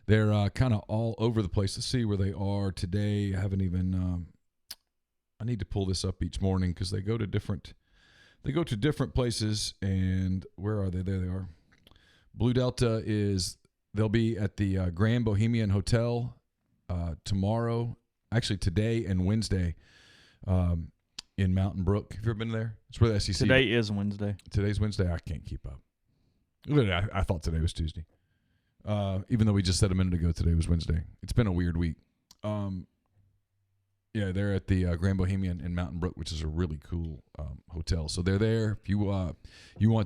They're kind of all over the place. Let's see where they are today. I haven't even I need to pull this up each morning because they go to different places. And where are they? There they are. Blue Delta they'll be at the Grand Bohemian Hotel tomorrow, actually today and Wednesday in Mountain Brook. Have you ever been there? It's where the SEC. Today is Wednesday. Today's Wednesday. I can't keep up. I thought today was Tuesday. Even though we just said a minute ago today was Wednesday. It's been a weird week. Yeah, they're at the Grand Bohemian in Mountain Brook, which is a really cool hotel. So they're there. If you want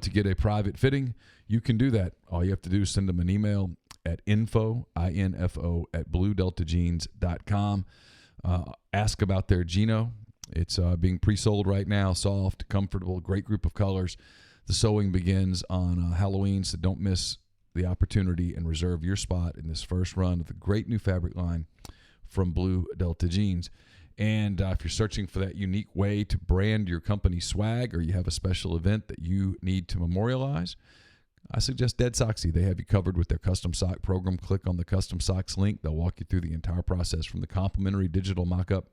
to get a private fitting, you can do that. All you have to do is send them an email at info at bluedeltajeans.com. Ask about their Gino. It's being pre-sold right now. Soft, comfortable, great group of colors. The sewing begins on Halloween, so don't miss the opportunity and reserve your spot in this first run of the great new fabric line from Blue Delta Jeans. And if you're searching for that unique way to brand your company swag, or you have a special event that you need to memorialize, I suggest Dead Soxy. They have you covered with their custom sock program. Click on the custom socks link. They'll walk you through the entire process from the complimentary digital mock-up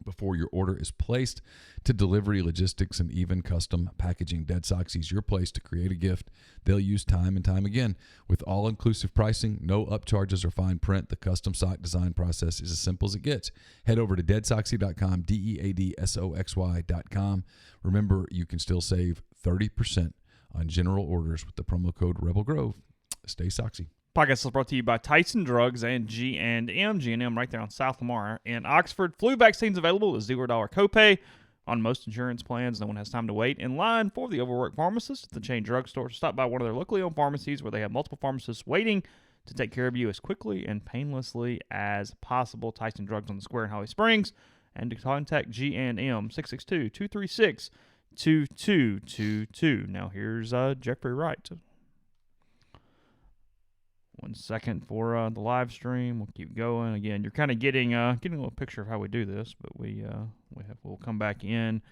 before your order is placed to delivery, logistics, and even custom packaging. Dead Soxy is your place to create a gift they'll use time and time again. With all-inclusive pricing, no upcharges or fine print, the custom sock design process is as simple as it gets. Head over to deadsoxy.com, deadsoxy.com. Remember, you can still save 30% on general orders with the promo code Rebel Grove. Stay Soxy. Podcast is brought to you by Tyson Drugs and G&M. G&M right there on South Lamar in Oxford. Flu vaccines available with $0 copay on most insurance plans. No one has time to wait in line for the overworked pharmacist at the chain drugstore. Stop by one of their locally owned pharmacies where they have multiple pharmacists waiting to take care of you as quickly and painlessly as possible. Tyson Drugs on the Square in Holly Springs. And to contact G&M, 662-236-2222. Now here's Jeffrey Wright. 1 second for the live stream. We'll keep going. Again, you're kind of getting a little picture of how we do this, but we'll come back in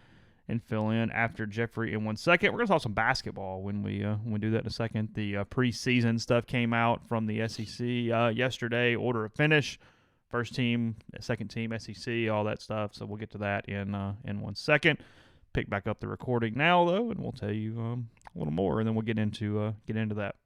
and fill in after Jeffrey in 1 second. We're gonna talk some basketball when we do that in a second. The preseason stuff came out from the SEC yesterday. Order of finish, first team, second team, SEC, all that stuff. So we'll get to that in 1 second. Pick back up the recording now though, and we'll tell you a little more, and then we'll get into that.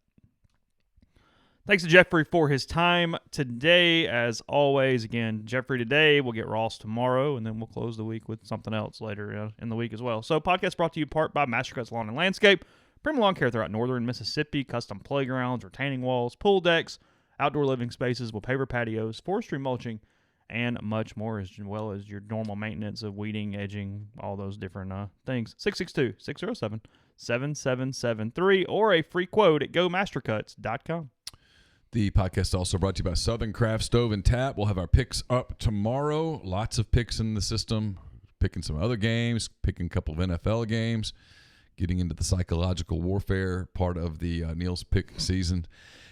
Thanks to Jeffrey for his time today. As always, again, Jeffrey today. We'll get Ross tomorrow, and then we'll close the week with something else later in the week as well. So, podcast brought to you in part by Mastercuts Lawn and Landscape. Premium lawn care throughout northern Mississippi. Custom playgrounds, retaining walls, pool decks, outdoor living spaces with paver patios, forestry mulching, and much more, as well as your normal maintenance of weeding, edging, all those different things. 662-607-7773 or a free quote at gomastercuts.com. The podcast is also brought to you by Southern Craft Stove and Tap. We'll have our picks up tomorrow. Lots of picks in the system. Picking some other games, picking a couple of NFL games, getting into the psychological warfare part of the Neal's Pick season.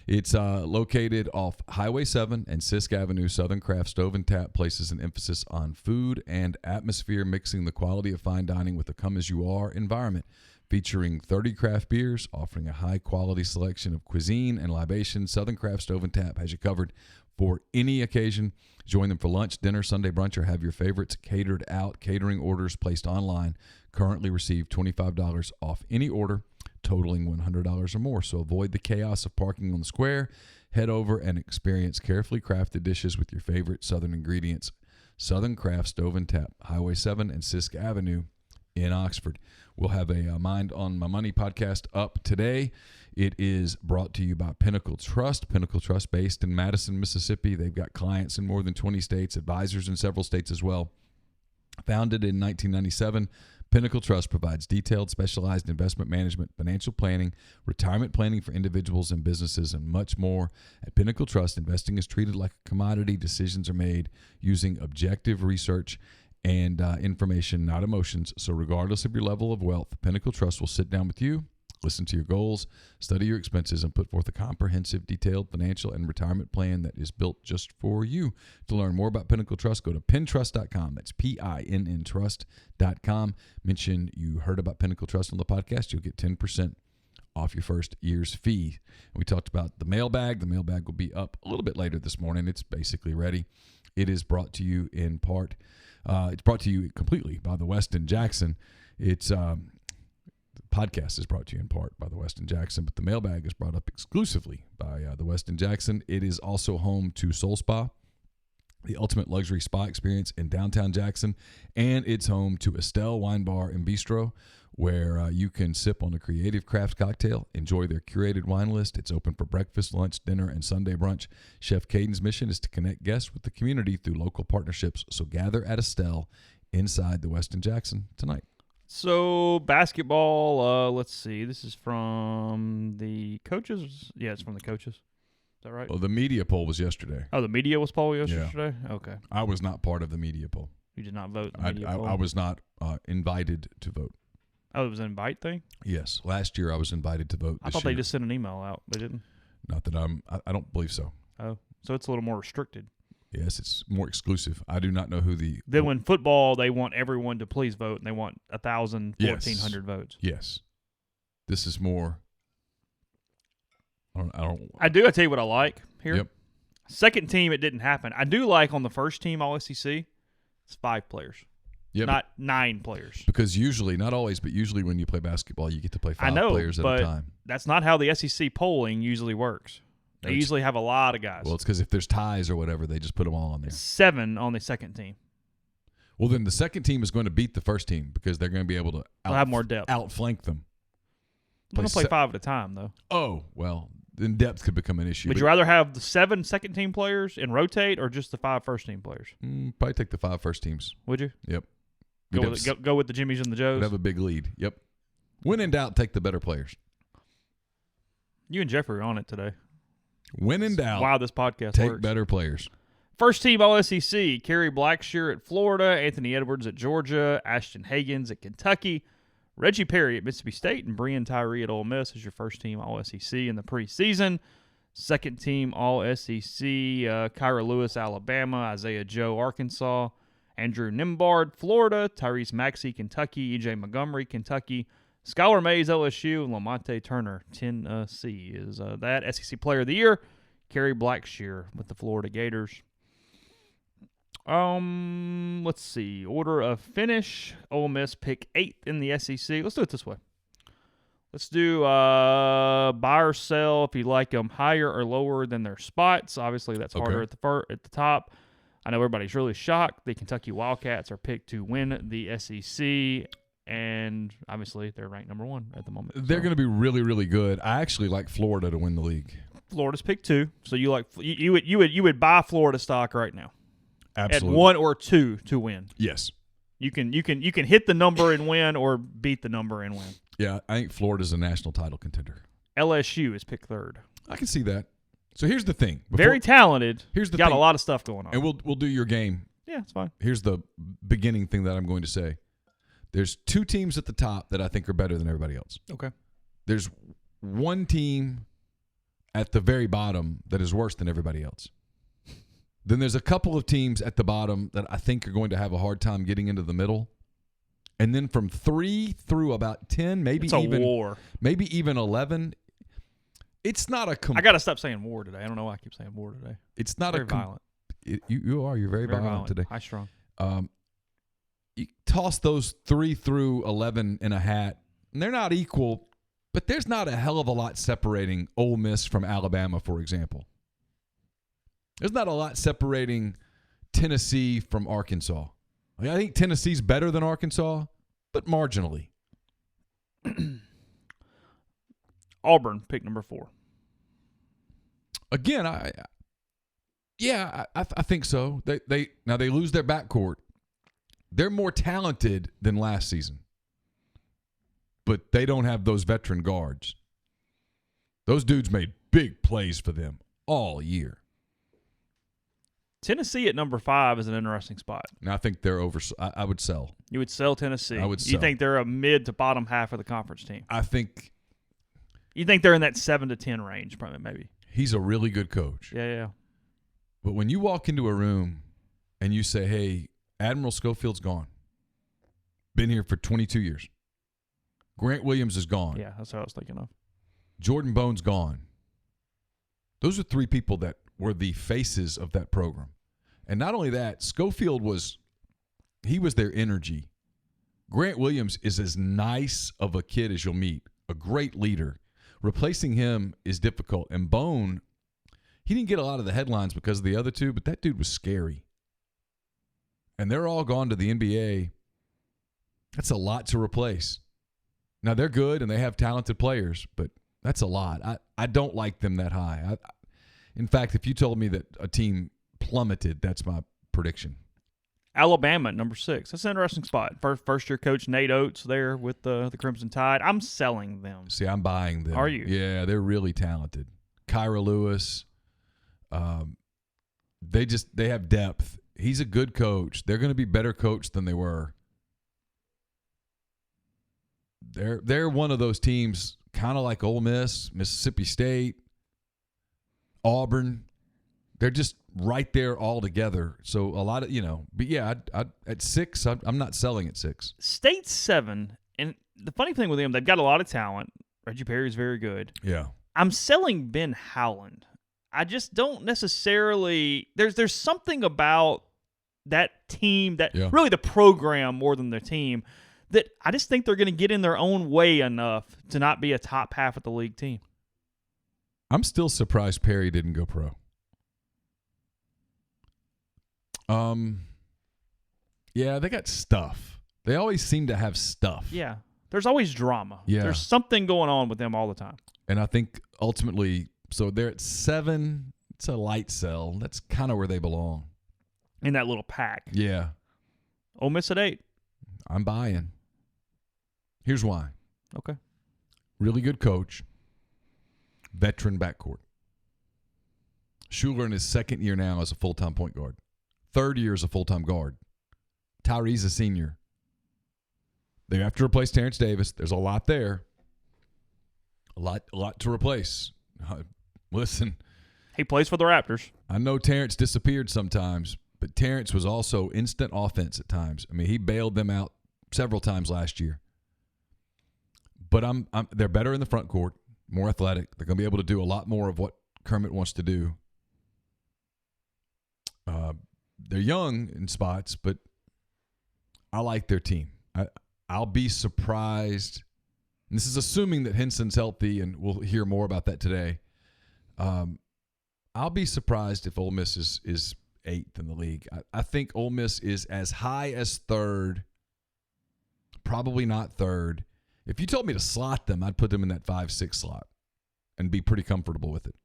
It's located off Highway 7 and Sisk Avenue. Southern Craft Stove and Tap places an emphasis on food and atmosphere, mixing the quality of fine dining with a come-as-you-are environment. Featuring 30 craft beers, offering a high-quality selection of cuisine and libations, Southern Craft Stove and Tap has you covered for any occasion. Join them for lunch, dinner, Sunday brunch, or have your favorites catered out. Catering orders placed online currently receive $25 off any order totaling $100 or more. So avoid the chaos of parking on the square. Head over and experience carefully crafted dishes with your favorite Southern ingredients. Southern Craft Stove and Tap, Highway 7 and Sisk Avenue in Oxford. We'll have a Mind on My Money podcast up today. It is brought to you by Pinnacle Trust. Pinnacle Trust based in Madison, Mississippi. They've got clients in more than 20 states, advisors in several states as well. Founded in 1997, Pinnacle Trust provides detailed, specialized investment management, financial planning, retirement planning for individuals and businesses, and much more. At Pinnacle Trust, investing is treated like a commodity. Decisions are made using objective research and information, not emotions. So regardless of your level of wealth, Pinnacle Trust will sit down with you, listen to your goals, study your expenses, and put forth a comprehensive, detailed financial and retirement plan that is built just for you. To learn more about Pinnacle Trust, go to pintrust.com. That's PINN trust.com. Mention you heard about Pinnacle Trust on the podcast. You'll get 10% off your first year's fee. We talked about the mailbag. The mailbag will be up a little bit later this morning. It's basically ready. It is brought to you in part. It's brought to you completely by the Westin Jackson. The podcast is brought to you in part by the Westin Jackson, but the mailbag is brought up exclusively by the Westin Jackson. It is also home to Soul Spa, the ultimate luxury spa experience in downtown Jackson, and it's home to Estelle Wine Bar and Bistro, where you can sip on a creative craft cocktail, enjoy their curated wine list. It's open for breakfast, lunch, dinner, and Sunday brunch. Chef Caden's mission is to connect guests with the community through local partnerships. So gather at Estelle inside the Westin Jackson tonight. So basketball, let's see. This is from the coaches. Yeah, it's from the coaches. that right? Well, the media poll was yesterday. Oh, the media was poll yesterday? Okay. I was not part of the media poll. You did not vote in the media poll? I was not invited to vote. Oh, it was an invite thing? Yes. Last year I was invited to vote. I thought they just sent an email out. They didn't? Not that I don't believe so. Oh, so it's a little more restricted. Yes, it's more exclusive. I do not know who the... Then when football, they want everyone to please vote, and they want 1,000, 1,400 votes. Yes. This is more... I tell you what I like here. Yep. Second team, it didn't happen. I do like on the first team, All SEC, it's 5 players. Yep. Not 9 players. Because usually, not always, but usually when you play basketball, you get to play 5 players at a time. That's not how the SEC polling usually works. They usually have a lot of guys. Well, it's because if there's ties or whatever, they just put them all on there. 7 on the second team. Well, then the second team is going to beat the first team because they're going to be able to have more depth. Outflank them. They're going to play 5 at a time, though. Oh, well, then depth could become an issue. Would you rather have the 7 second team players and rotate or just the 5 first team players? Probably take the 5 first teams. Would you? Yep. Go with the Jimmies and the Joes? Would have a big lead. Yep. When in doubt, take the better players. You and Jeffrey are on it today. When in doubt, wow, this podcast take works. better players. First team All SEC, Kerry Blackshear at Florida, Anthony Edwards at Georgia, Ashton Hagans at Kentucky, Reggie Perry at Mississippi State, and Breon Tyree at Ole Miss is your first team All SEC in the preseason. Second team All SEC, Kyra Lewis, Alabama, Isaiah Joe, Arkansas, Andrew Nimbard, Florida, Tyrese Maxey, Kentucky, EJ Montgomery, Kentucky, Skylar Mays, LSU, and Lamonte Turner, Tennessee. Is that SEC Player of the Year? Kerry Blackshear with the Florida Gators. Let's see. Order of finish. Ole Miss pick 8th in the SEC. Let's do it this way. Let's do buy or sell if you like them higher or lower than their spots. Obviously, that's harder at the top. I know everybody's really shocked. The Kentucky Wildcats are picked to win the SEC, and obviously they're ranked number 1 at the moment. They're going to be really, really good. I actually like Florida to win the league. Florida's picked 2, so you would buy Florida stock right now. Absolutely. At 1 or 2 to win. Yes. You can hit the number and win, or beat the number and win. Yeah, I think Florida's a national title contender. LSU is picked 3rd. I can see that. So here's the thing. Very talented. Here's the got thing. A lot of stuff going on. And we'll do your game. Yeah, it's fine. Here's the beginning thing that I'm going to say. There's 2 teams at the top that I think are better than everybody else. Okay. There's 1 team at the very bottom that is worse than everybody else. Then there's a couple of teams at the bottom that I think are going to have a hard time getting into the middle. And then from 3 through about 10, maybe even 11, it's not a I got to stop saying war today. I don't know why I keep saying war today. It's not very violent. You're very violent today. High strung. You toss those 3 through 11 in a hat, and they're not equal, but there's not a hell of a lot separating Ole Miss from Alabama, for example. There's not a lot separating Tennessee from Arkansas. I think Tennessee's better than Arkansas, but marginally. Auburn, pick number 4. Again, I think so. They lose their backcourt. They're more talented than last season, but they don't have those veteran guards. Those dudes made big plays for them all year. Tennessee at number 5 is an interesting spot. And I think they're over. I would sell. You would sell Tennessee. I would sell. You think they're a mid to bottom half of the conference team? I think. You think they're in that 7 to 10 range, probably maybe. He's a really good coach. Yeah. But when you walk into a room and you say, "Hey, Admiral Schofield's gone. Been here for 22 years. Grant Williams is gone. Yeah, that's what I was thinking of. Jordan Bone's gone." Those are 3 people that were the faces of that program. And not only that, Schofield was their energy. Grant Williams is as nice of a kid as you'll meet, a great leader. Replacing him is difficult. And Bone, he didn't get a lot of the headlines because of the other 2, but that dude was scary. And they're all gone to the NBA. That's a lot to replace. Now, they're good and they have talented players, but that's a lot. I don't like them that high. In fact, if you told me that a team plummeted, that's my prediction. Alabama at number 6. That's an interesting spot. First-year coach Nate Oates there with the Crimson Tide. I'm selling them. See, I'm buying them. Are you? Yeah, they're really talented. Kyra Lewis, They have depth. He's a good coach. They're going to be better coached than they were. They're one of those teams, kind of like Ole Miss, Mississippi State, Auburn. They're just right there all together. So a lot of, but yeah, at 6, I'm not selling at 6. State's 7, and the funny thing with them, they've got a lot of talent. Reggie Perry's very good. Yeah. I'm selling Ben Howland. I just don't necessarily – there's something about that team, really the program more than their team, that I just think they're going to get in their own way enough to not be a top half of the league team. I'm still surprised Perry didn't go pro. Yeah, they got stuff. They always seem to have stuff. Yeah. There's always drama. Yeah. There's something going on with them all the time. And I think ultimately, so they're at 7. It's a light sell. That's kind of where they belong. In that little pack. Yeah. Ole Miss at 8. I'm buying. Here's why. Okay. Really good coach. Veteran backcourt. Schuler in his 2nd year now as a full-time point guard. 3rd year as a full-time guard. Tyree's a senior. They have to replace Terrence Davis. There's a lot there. A lot to replace. Listen. He plays for the Raptors. I know Terrence disappeared sometimes, but Terrence was also instant offense at times. I mean, he bailed them out several times last year. But they're better in the front court, more athletic. They're going to be able to do a lot more of what Kermit wants to do. They're young in spots, but I like their team. I'll be surprised. And this is assuming that Henson's healthy, and we'll hear more about that today. I'll be surprised if Ole Miss is 8th in the league. I think Ole Miss is as high as 3rd, probably not 3rd. If you told me to slot them, I'd put them in that 5-6 slot and be pretty comfortable with it.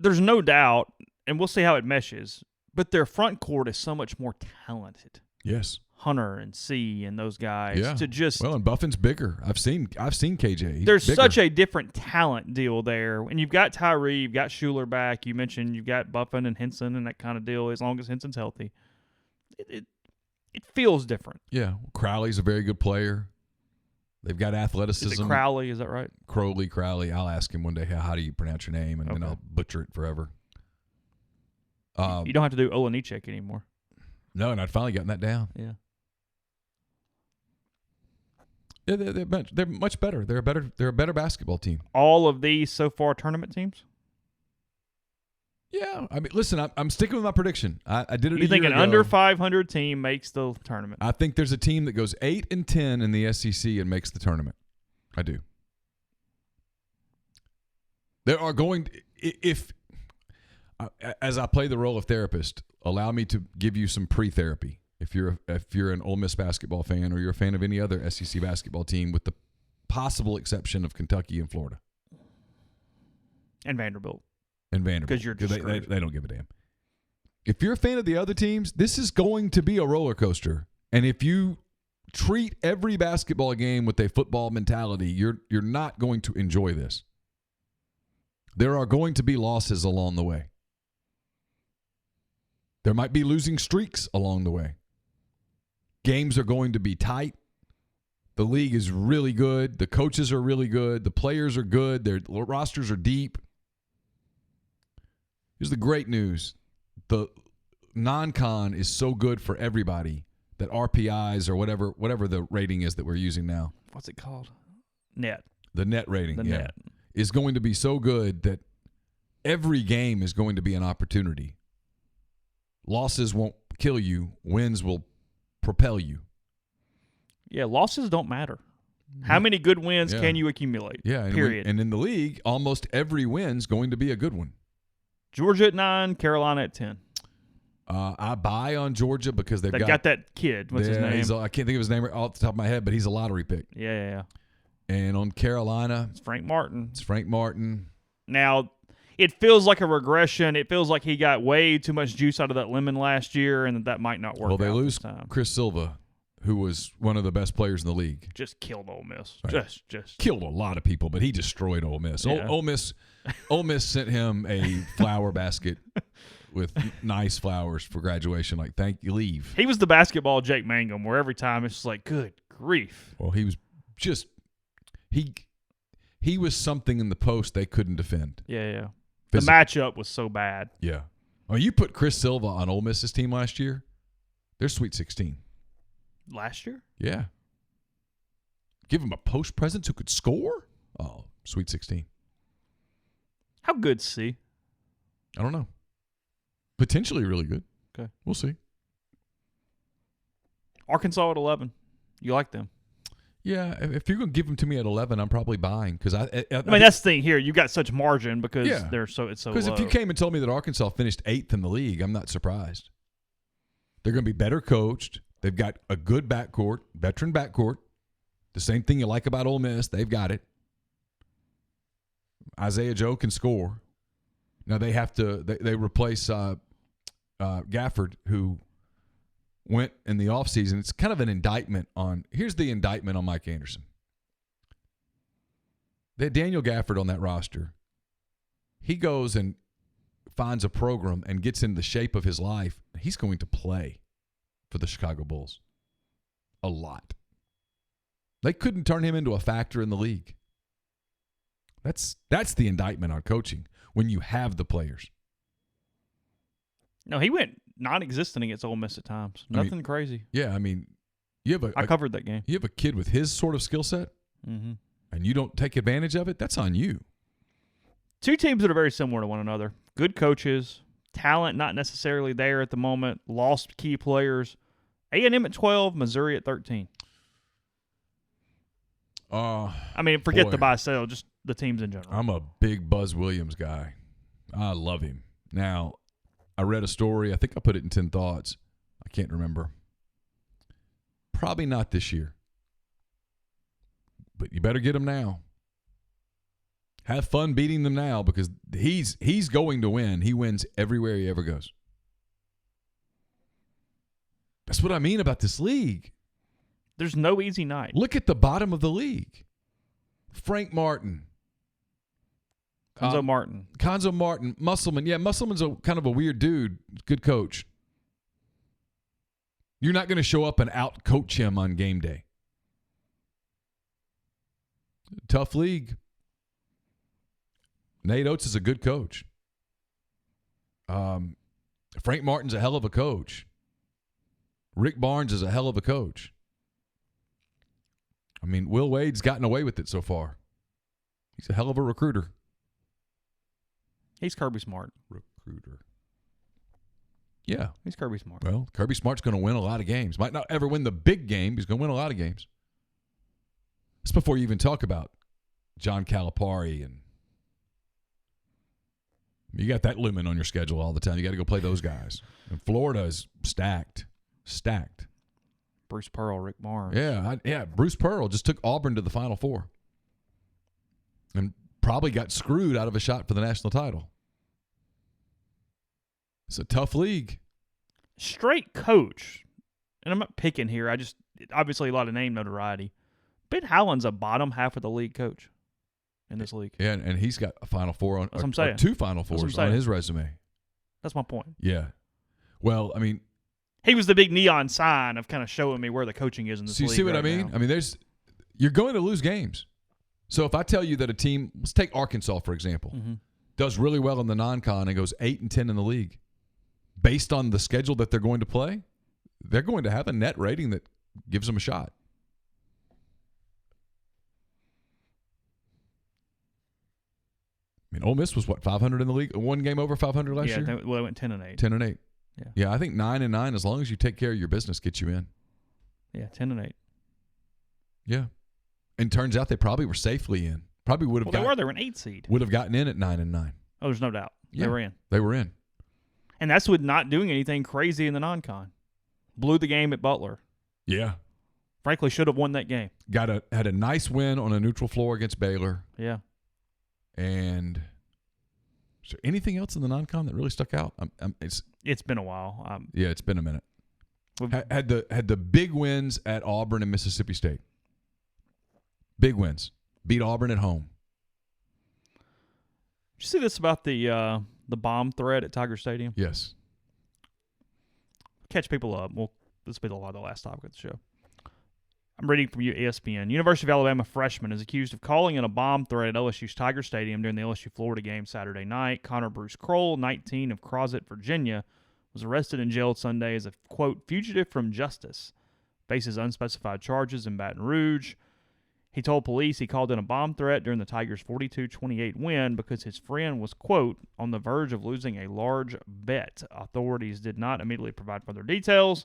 There's no doubt, and we'll see how it meshes, but their front court is so much more talented. Yes. Hunter and C and those guys to just and Buffin's bigger. I've seen KJ. He's there's bigger. such a different talent deal there. And you've got Tyree, you've got Schuler back. You mentioned you've got Buffin and Henson and that kind of deal. As long as Henson's healthy, it feels different. Yeah, Crowley's a very good player. They've got athleticism. Is it Crowley? Is that right? Crowley. I'll ask him one day, how do you pronounce your name? And then I'll butcher it forever. You don't have to do Olenichek anymore. No, and I'd finally gotten that down. Yeah. Yeah, they're much better. They're a better basketball team. All of these so far tournament teams? Yeah, I mean, listen, I'm sticking with my prediction. I did it. You think an under 500 team makes the tournament? I think there's a team that goes 8-10 in the SEC and makes the tournament. I do. There are going if as I play the role of therapist, allow me to give you some pre-therapy. If you're an Ole Miss basketball fan or you're a fan of any other SEC basketball team, with the possible exception of Kentucky and Florida and Vanderbilt. Because you're they don't give a damn. If you're a fan of the other teams, this is going to be a roller coaster. And if you treat every basketball game with a football mentality, you're not going to enjoy this. There are going to be losses along the way. There might be losing streaks along the way. Games are going to be tight. The league is really good. The coaches are really good. The players are good. Their rosters are deep. Here's the great news. The non-con is so good for everybody that RPIs or whatever the rating is that we're using now. What's it called? Net. The net rating, net. Is going to be so good that every game is going to be an opportunity. Losses won't kill you. Wins will propel you. Yeah, losses don't matter. How many good wins can you accumulate? Yeah, period. And in the league, almost every win's going to be a good one. Georgia at 9, Carolina at 10. I buy on Georgia because they've got that kid. What's his name? I can't think of his name off the top of my head, but he's a lottery pick. Yeah. And on Carolina, it's Frank Martin. Now, it feels like a regression. It feels like he got way too much juice out of that lemon last year, and that might not work. Well, they out lose this time. Chris Silva, who was one of the best players in the league. Just killed Ole Miss. Right. Just Killed a lot of people, but he destroyed Ole Miss. Yeah. Ole Miss sent him a flower basket with nice flowers for graduation. Like, thank you, leave. He was the basketball Jake Mangum, where every time it's just like, good grief. Well, he was just he was something in the post they couldn't defend. Yeah. The matchup was so bad. Yeah. Oh, you put Chris Silva on Ole Miss's team last year. They're Sweet 16. Last year? Yeah. Give him a post presence who could score? Oh, Sweet 16. How good's C? I don't know. Potentially really good. Okay. We'll see. Arkansas at 11. You like them? Yeah, if you're going to give them to me at 11, I'm probably buying because I mean, that's the thing here. You got such margin because it's so low. Because if you came and told me that Arkansas finished 8th in the league, I'm not surprised. They're going to be better coached. They've got a good backcourt, veteran backcourt. The same thing you like about Ole Miss, they've got it. Isaiah Joe can score. Now they have to they replace Gafford, who went in the offseason. It's kind of an indictment on – here's the indictment on Mike Anderson. They had Daniel Gafford on that roster. He goes and finds a program and gets in the shape of his life. He's going to play for the Chicago Bulls a lot. They couldn't turn him into a factor in the league. That's the indictment on coaching when you have the players. No, he went non-existent against Ole Miss at times. Nothing crazy. Yeah, I mean, I covered that game. You have a kid with his sort of skill set, and you don't take advantage of it, that's on you. Two teams that are very similar to one another. Good coaches, talent not necessarily there at the moment, lost key players. A&M at 12, Missouri at 13. I mean, forget the buy-sell, just the teams in general. I'm a big Buzz Williams guy. I love him. Now, I read a story. I think I put it in 10 Thoughts. I can't remember. Probably not this year. But you better get him now. Have fun beating them now because he's going to win. He wins everywhere he ever goes. That's what I mean about this league. There's no easy night. Look at the bottom of the league. Frank Martin. Konzo Martin. Musselman. Yeah, Musselman's kind of a weird dude. Good coach. You're not going to show up and out-coach him on game day. Tough league. Nate Oates is a good coach. Frank Martin's a hell of a coach. Rick Barnes is a hell of a coach. I mean, Will Wade's gotten away with it so far. He's a hell of a recruiter. He's Kirby Smart. Recruiter. Yeah. He's Kirby Smart. Well, Kirby Smart's going to win a lot of games. Might not ever win the big game. He's going to win a lot of games. That's before you even talk about John Calipari and you got that looming on your schedule all the time. You got to go play those guys. And Florida is stacked. Bruce Pearl, Rick Barnes. Yeah. Bruce Pearl just took Auburn to the Final Four and probably got screwed out of a shot for the national title. It's a tough league. Straight coach, and I'm not picking here. Obviously a lot of name notoriety. Ben Howland's a bottom half of the league coach in this league. Yeah, and he's got a Final Four on. That's what I'm saying. 2 Final Fours on his resume. That's my point. Yeah. Well, I mean, he was the big neon sign of kind of showing me where the coaching is in this league. You see what right I mean? now. I mean, you're going to lose games. So if I tell you that a team, let's take Arkansas for example, does really well in the non-con and goes 8-10 in the league, based on the schedule that they're going to play, they're going to have a net rating that gives them a shot. I mean, Ole Miss was 500 in the league, one game over 500 last year. Yeah, they went 10-8. 10-8. Yeah, I think 9-9, as long as you take care of your business, gets you in. Yeah, 10-8. Yeah, and turns out they probably were safely in. Probably would have. They were an 8 seed. Would have gotten in at 9-9. Oh, there's no doubt. Yeah, They were in. in. And that's with not doing anything crazy in the non-con. Blew the game at Butler. Yeah. Frankly, should have won that game. Had a nice win on a neutral floor against Baylor. Yeah. And is there anything else in the non-con that really stuck out? It's been a while. Yeah, it's been a minute. Had the big wins at Auburn and Mississippi State. Big wins. Beat Auburn at home. Did you see this about the bomb threat at Tiger Stadium? Yes. Catch people up. Well, this will be the last topic of the show. I'm reading from ESPN. University of Alabama freshman is accused of calling in a bomb threat at LSU's Tiger Stadium during the LSU-Florida game Saturday night. Connor Bruce Kroll, 19, of Crozet, Virginia, was arrested and jailed Sunday as a, quote, fugitive from justice. Faces unspecified charges in Baton Rouge. He told police he called in a bomb threat during the Tigers' 42-28 win because his friend was, quote, on the verge of losing a large bet. Authorities did not immediately provide further details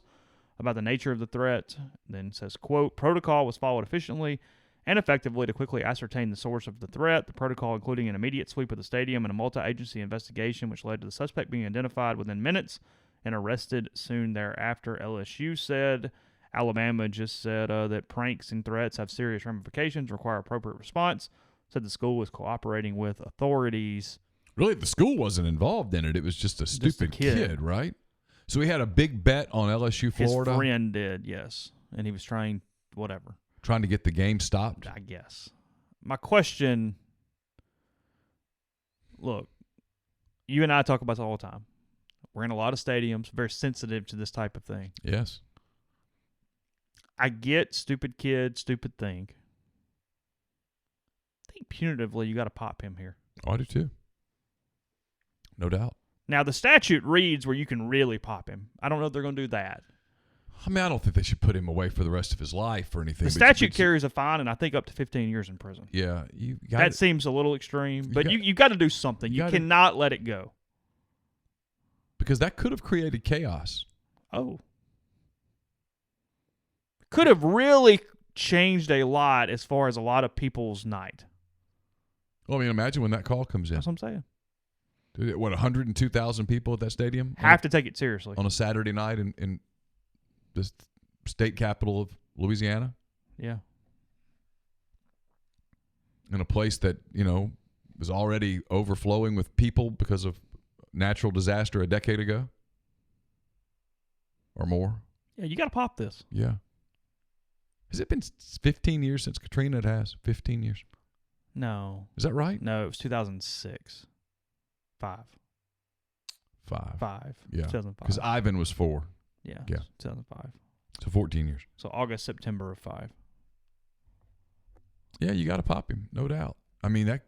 about the nature of the threat. Then says, quote, protocol was followed efficiently and effectively to quickly ascertain the source of the threat. The protocol including an immediate sweep of the stadium and a multi-agency investigation which led to the suspect being identified within minutes and arrested soon thereafter, LSU said. Alabama just said that pranks and threats have serious ramifications, require appropriate response. Said the school was cooperating with authorities. Really, the school wasn't involved in it. It was just a stupid kid, right? So he had a big bet on LSU Florida. His friend did, yes. And he was trying to get the game stopped? I guess. My question, look, you and I talk about this all the time. We're in a lot of stadiums, very sensitive to this type of thing. Yes. I get stupid kid, stupid thing. I think punitively you got to pop him here. Oh, I do too. No doubt. Now, the statute reads where you can really pop him. I don't know if they're going to do that. I mean, I don't think they should put him away for the rest of his life or anything. The statute carries a fine, and I think up to 15 years in prison. Yeah. That seems a little extreme, but you got to do something. You cannot let it go. Because that could have created chaos. Oh. Could have really changed a lot as far as a lot of people's night. Well, I mean, imagine when that call comes in. That's what I'm saying. Dude, what, 102,000 people at that stadium? Have to take it seriously. On a Saturday night in the state capital of Louisiana? Yeah. In a place that, was already overflowing with people because of natural disaster a decade ago? Or more? Yeah, you got to pop this. Yeah. Has it been 15 years since Katrina? It has. 15 years. No. Is that right? No, it was 2006. 5. Yeah. 2005. Because Ivan was 4. Yeah. 2005. So 14 years. So August, September of 5. Yeah, you got to pop him, no doubt. I mean, that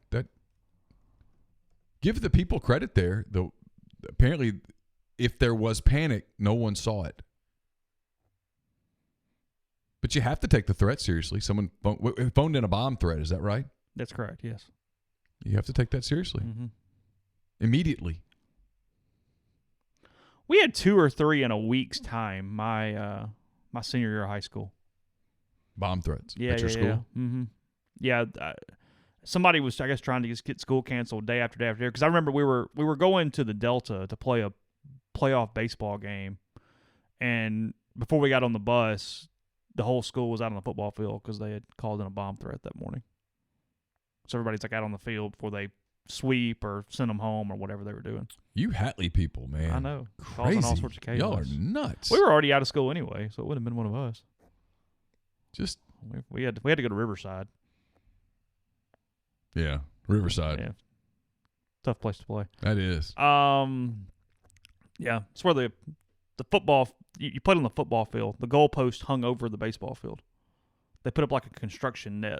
give the people credit there. Though apparently, if there was panic, no one saw it. But you have to take the threat seriously. Someone phoned in a bomb threat. Is that right? That's correct, yes. You have to take that seriously. Mm-hmm. Immediately. We had 2 or 3 in a week's time, my senior year of high school. Bomb threats at your school? Yeah. Mm-hmm. Yeah, somebody was, I guess, trying to just get school canceled day after day after day. Because I remember we were going to the Delta to play a playoff baseball game. And before we got on the bus, the whole school was out on the football field because they had called in a bomb threat that morning. So everybody's like out on the field before they sweep or send them home or whatever they were doing. You Hatley people, man. I know. Crazy. Causing all sorts of chaos. Y'all are nuts. We were already out of school anyway, so it wouldn't have been one of us. Just we had to go to Riverside. Yeah, Riverside. Yeah. Tough place to play. That is. Yeah, it's where the football you played on the football field. The goalpost hung over the baseball field. They put up like a construction net.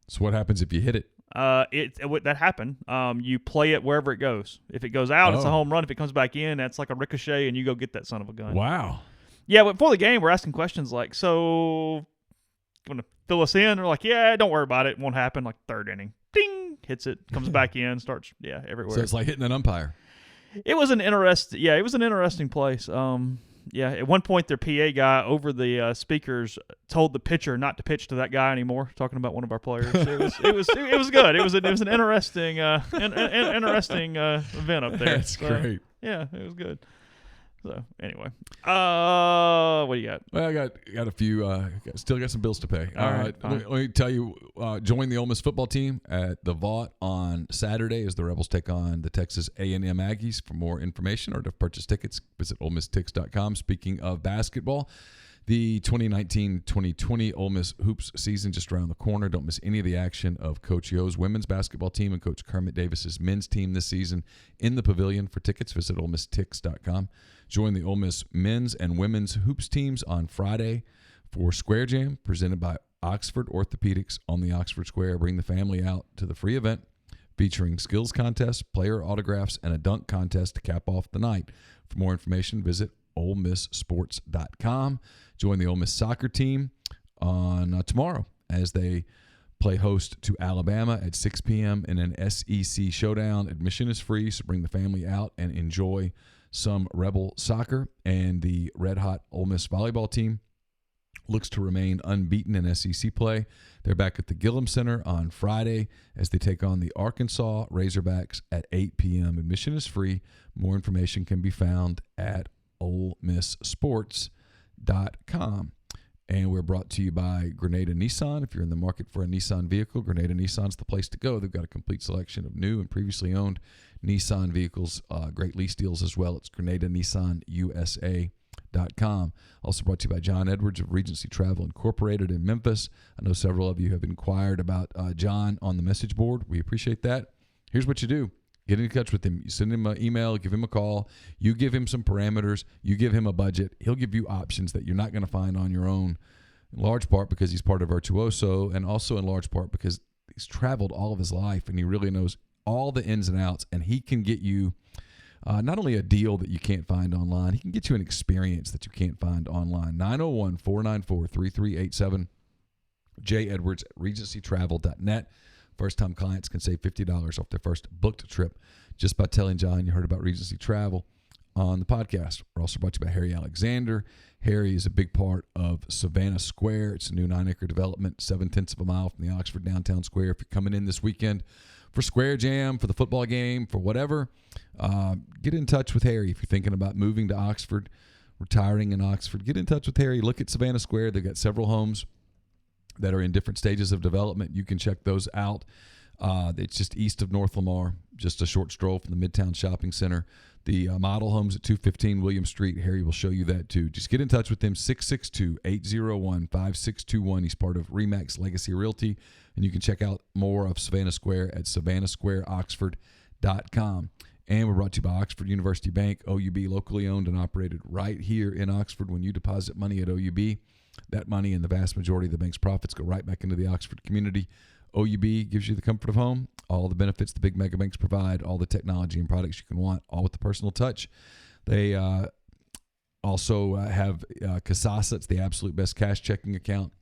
So what happens if you hit it? That happened. You play it wherever it goes. If it goes out, it's a home run. If it comes back in, that's like a ricochet, and you go get that son of a gun. Wow. Yeah, but before the game, we're asking questions like, so, going to fill us in? They're like, yeah, don't worry about it. It won't happen. Like, third inning. Ding! Hits it. Comes back in. Starts, everywhere. So it's like hitting an umpire. It was an interesting place. At one point, their PA guy over the speakers told the pitcher not to pitch to that guy anymore. Talking about one of our players, it was good. It was an interesting event up there. That's great. Yeah, it was good. So anyway, what do you got? Well, I got a few. Still got some bills to pay. All right, let me tell you. Join the Ole Miss football team at the Vaught on Saturday as the Rebels take on the Texas A&M Aggies. For more information or to purchase tickets, visit OleMissTix.com. Speaking of basketball, the 2019-2020 Ole Miss hoops season just around the corner. Don't miss any of the action of Coach Yo's women's basketball team and Coach Kermit Davis's men's team this season in the pavilion. For tickets, visit OleMissTix.com. Join the Ole Miss men's and women's hoops teams on Friday for Square Jam, presented by Oxford Orthopedics on the Oxford Square. Bring the family out to the free event featuring skills contests, player autographs, and a dunk contest to cap off the night. For more information, visit OleMissSports.com. Join the Ole Miss soccer team on tomorrow as they play host to Alabama at 6 p.m. in an SEC showdown. Admission is free, so bring the family out and enjoy some Rebel soccer. And the red-hot Ole Miss volleyball team looks to remain unbeaten in SEC play. They're back at the Gillum Center on Friday as they take on the Arkansas Razorbacks at 8 p.m. Admission is free. More information can be found at OleMissSports.com. And we're brought to you by Grenada Nissan. If you're in the market for a Nissan vehicle, Grenada Nissan's the place to go. They've got a complete selection of new and previously owned Nissan vehicles, great lease deals as well. It's GrenadaNissanUSA.com. Also brought to you by John Edwards of Regency Travel Incorporated in Memphis. I know several of you have inquired about John on the message board. We appreciate that. Here's what you do. Get in touch with him. You send him an email, give him a call. You give him some parameters. You give him a budget. He'll give you options that you're not going to find on your own, in large part because he's part of Virtuoso, and also in large part because he's traveled all of his life and he really knows all the ins and outs, and he can get you not only a deal that you can't find online, he can get you an experience that you can't find online. 901-494-3387. J. Edwards at regencytravel.net. First-time clients can save $50 off their first booked trip just by telling John you heard about Regency Travel on the podcast. We're also brought to you by Harry Alexander. Harry is a big part of Savannah Square. It's a new 9-acre development, 0.7 of a mile from the Oxford downtown square. If you're coming in this weekend for Square Jam, for the football game, for whatever, get in touch with Harry. If you're thinking about moving to Oxford, retiring in Oxford, get in touch with Harry. Look at Savannah Square. They've got several homes that are in different stages of development. You can check those out. It's just east of North Lamar, just a short stroll from the Midtown Shopping Center. The model homes at 215 William Street. Harry will show you that too. Just get in touch with him, 662-801-5621. He's part of RE/MAX Legacy Realty, and you can check out more of Savannah Square at savannahsquareoxford.com. And we're brought to you by Oxford University Bank, OUB, locally owned and operated right here in Oxford. When you deposit money at OUB, that money and the vast majority of the bank's profits go right back into the Oxford community. OUB gives you the comfort of home, all the benefits the big mega banks provide, all the technology and products you can want, all with the personal touch. They also have Kasasa. It's the absolute best cash checking account.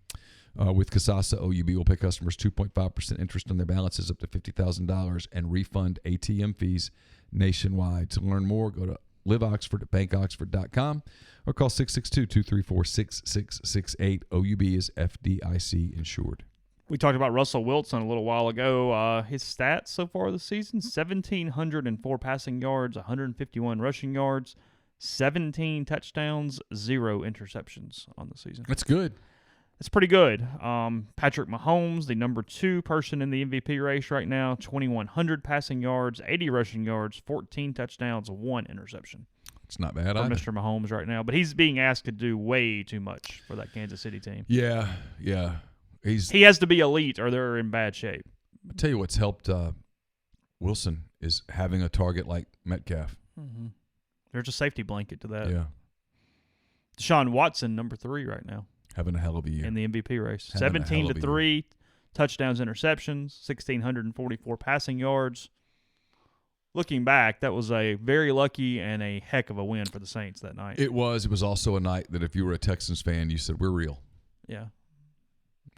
With Kasasa, OUB will pay customers 2.5% interest on their balances up to $50,000 and refund ATM fees nationwide. To learn more, go to Live Oxford at bankoxford.com or call 662-234-6668. OUB is FDIC insured. We talked about Russell Wilson a little while ago. His stats so far this season, 1,704 passing yards, 151 rushing yards, 17 touchdowns, 0 interceptions on the season. That's good. That's pretty good. Patrick Mahomes, the number 2 person in the MVP race right now, 2,100 passing yards, 80 rushing yards, 14 touchdowns, 1 interception. It's not bad for either. Mr. Mahomes right now, but he's being asked to do way too much for that Kansas City team. Yeah. He has to be elite or they're in bad shape. I'll tell you what's helped Wilson is having a target like Metcalf. Mm-hmm. There's a safety blanket to that. Yeah. Deshaun Watson, number 3 right now. Having a hell of a year. In the MVP race. Having 17-3, touchdowns, interceptions, 1,644 passing yards. Looking back, that was a very lucky and a heck of a win for the Saints that night. It was. It was also a night that if you were a Texans fan, you said, we're real. Yeah.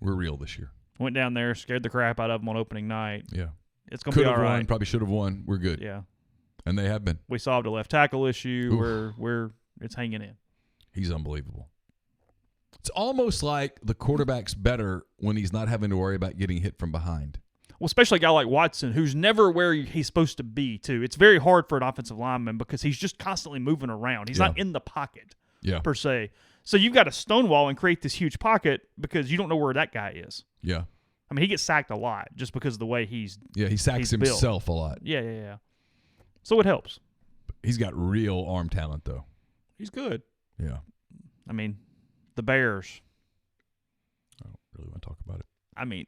We're real this year. Went down there, scared the crap out of them on opening night. Yeah. It's going to be all right. Won, probably should have won. We're good. Yeah. And they have been. We solved a left tackle issue. It's hanging in. He's unbelievable. It's almost like the quarterback's better when he's not having to worry about getting hit from behind. Well, especially a guy like Watson, who's never where he's supposed to be, too. It's very hard for an offensive lineman because he's just constantly moving around. He's not in the pocket, per se. So you've got to stonewall and create this huge pocket because you don't know where that guy is. Yeah. I mean, he gets sacked a lot just because of the way he sacks himself a lot. Yeah. So it helps. He's got real arm talent, though. He's good. Yeah. I mean, the Bears. I don't really want to talk about it. I mean,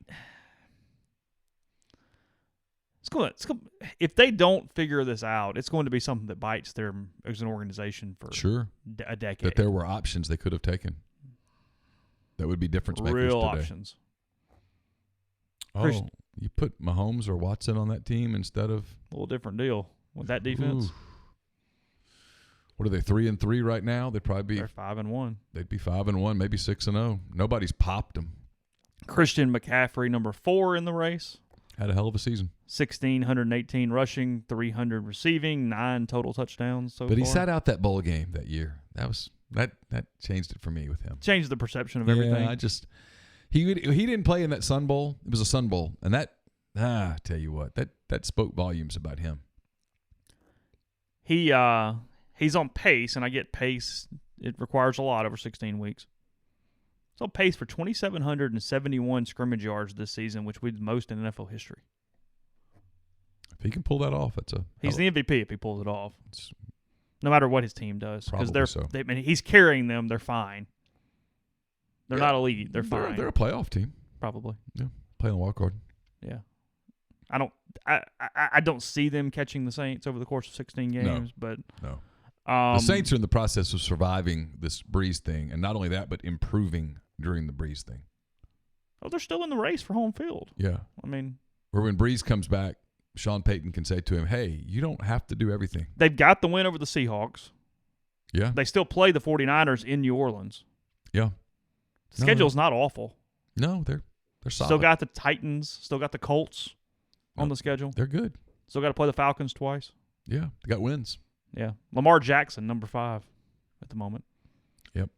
if they don't figure this out, it's going to be something that bites them as an organization for a decade. That there were options they could have taken. That would be difference makers Real today. options. Oh, you put Mahomes or Watson on that team instead of a little different deal with that defense. Ooh. What are they, 3-3 right now? They'd probably be. They're 5-1. They'd be 5-1, maybe 6-0. Nobody's popped them. Christian McCaffrey, number 4 in the race. Had a hell of a season. 1,618 rushing, 300 receiving, 9 total touchdowns so far. But he sat out that bowl game that year. That changed it for me with him. Changed the perception of everything. Yeah, he didn't play in that Sun Bowl. It was a Sun Bowl, and I tell you what, that spoke volumes about him. He's on pace, and I get pace. It requires a lot over 16 weeks. He's on pace for 2,771 scrimmage yards this season, which would be the most in NFL history. If he can pull that off, he's the MVP if he pulls it off. No matter what his team does, because he's carrying them. They're fine. They're not elite. They're fine. They're a playoff team, probably. Yeah, playing wild card. Yeah, I don't see them catching the Saints over the course of 16 games, but no. The Saints are in the process of surviving this Breeze thing, and not only that, but improving during the Breeze thing. Oh, they're still in the race for home field. Yeah, I mean, where when Breeze comes back, Sean Payton can say to him, "Hey, you don't have to do everything." They've got the win over the Seahawks. Yeah, they still play the 49ers in New Orleans. Yeah, the schedule's not awful. No, they're solid. Still got the Titans. Still got the Colts on the schedule. They're good. Still got to play the Falcons twice. Yeah, they got wins. Yeah, Lamar Jackson, number 5 at the moment. Yep,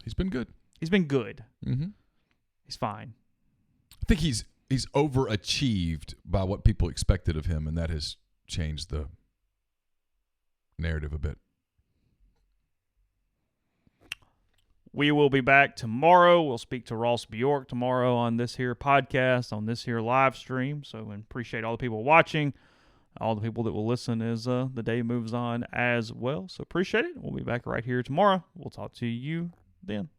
he's been good. He's been good. Mm-hmm. He's fine. I think he's overachieved by what people expected of him, and that has changed the narrative a bit. We will be back tomorrow. We'll speak to Ross Bjork tomorrow on this here podcast, on this here live stream. So I appreciate all the people watching, all the people that will listen as the day moves on as well. So appreciate it. We'll be back right here tomorrow. We'll talk to you then.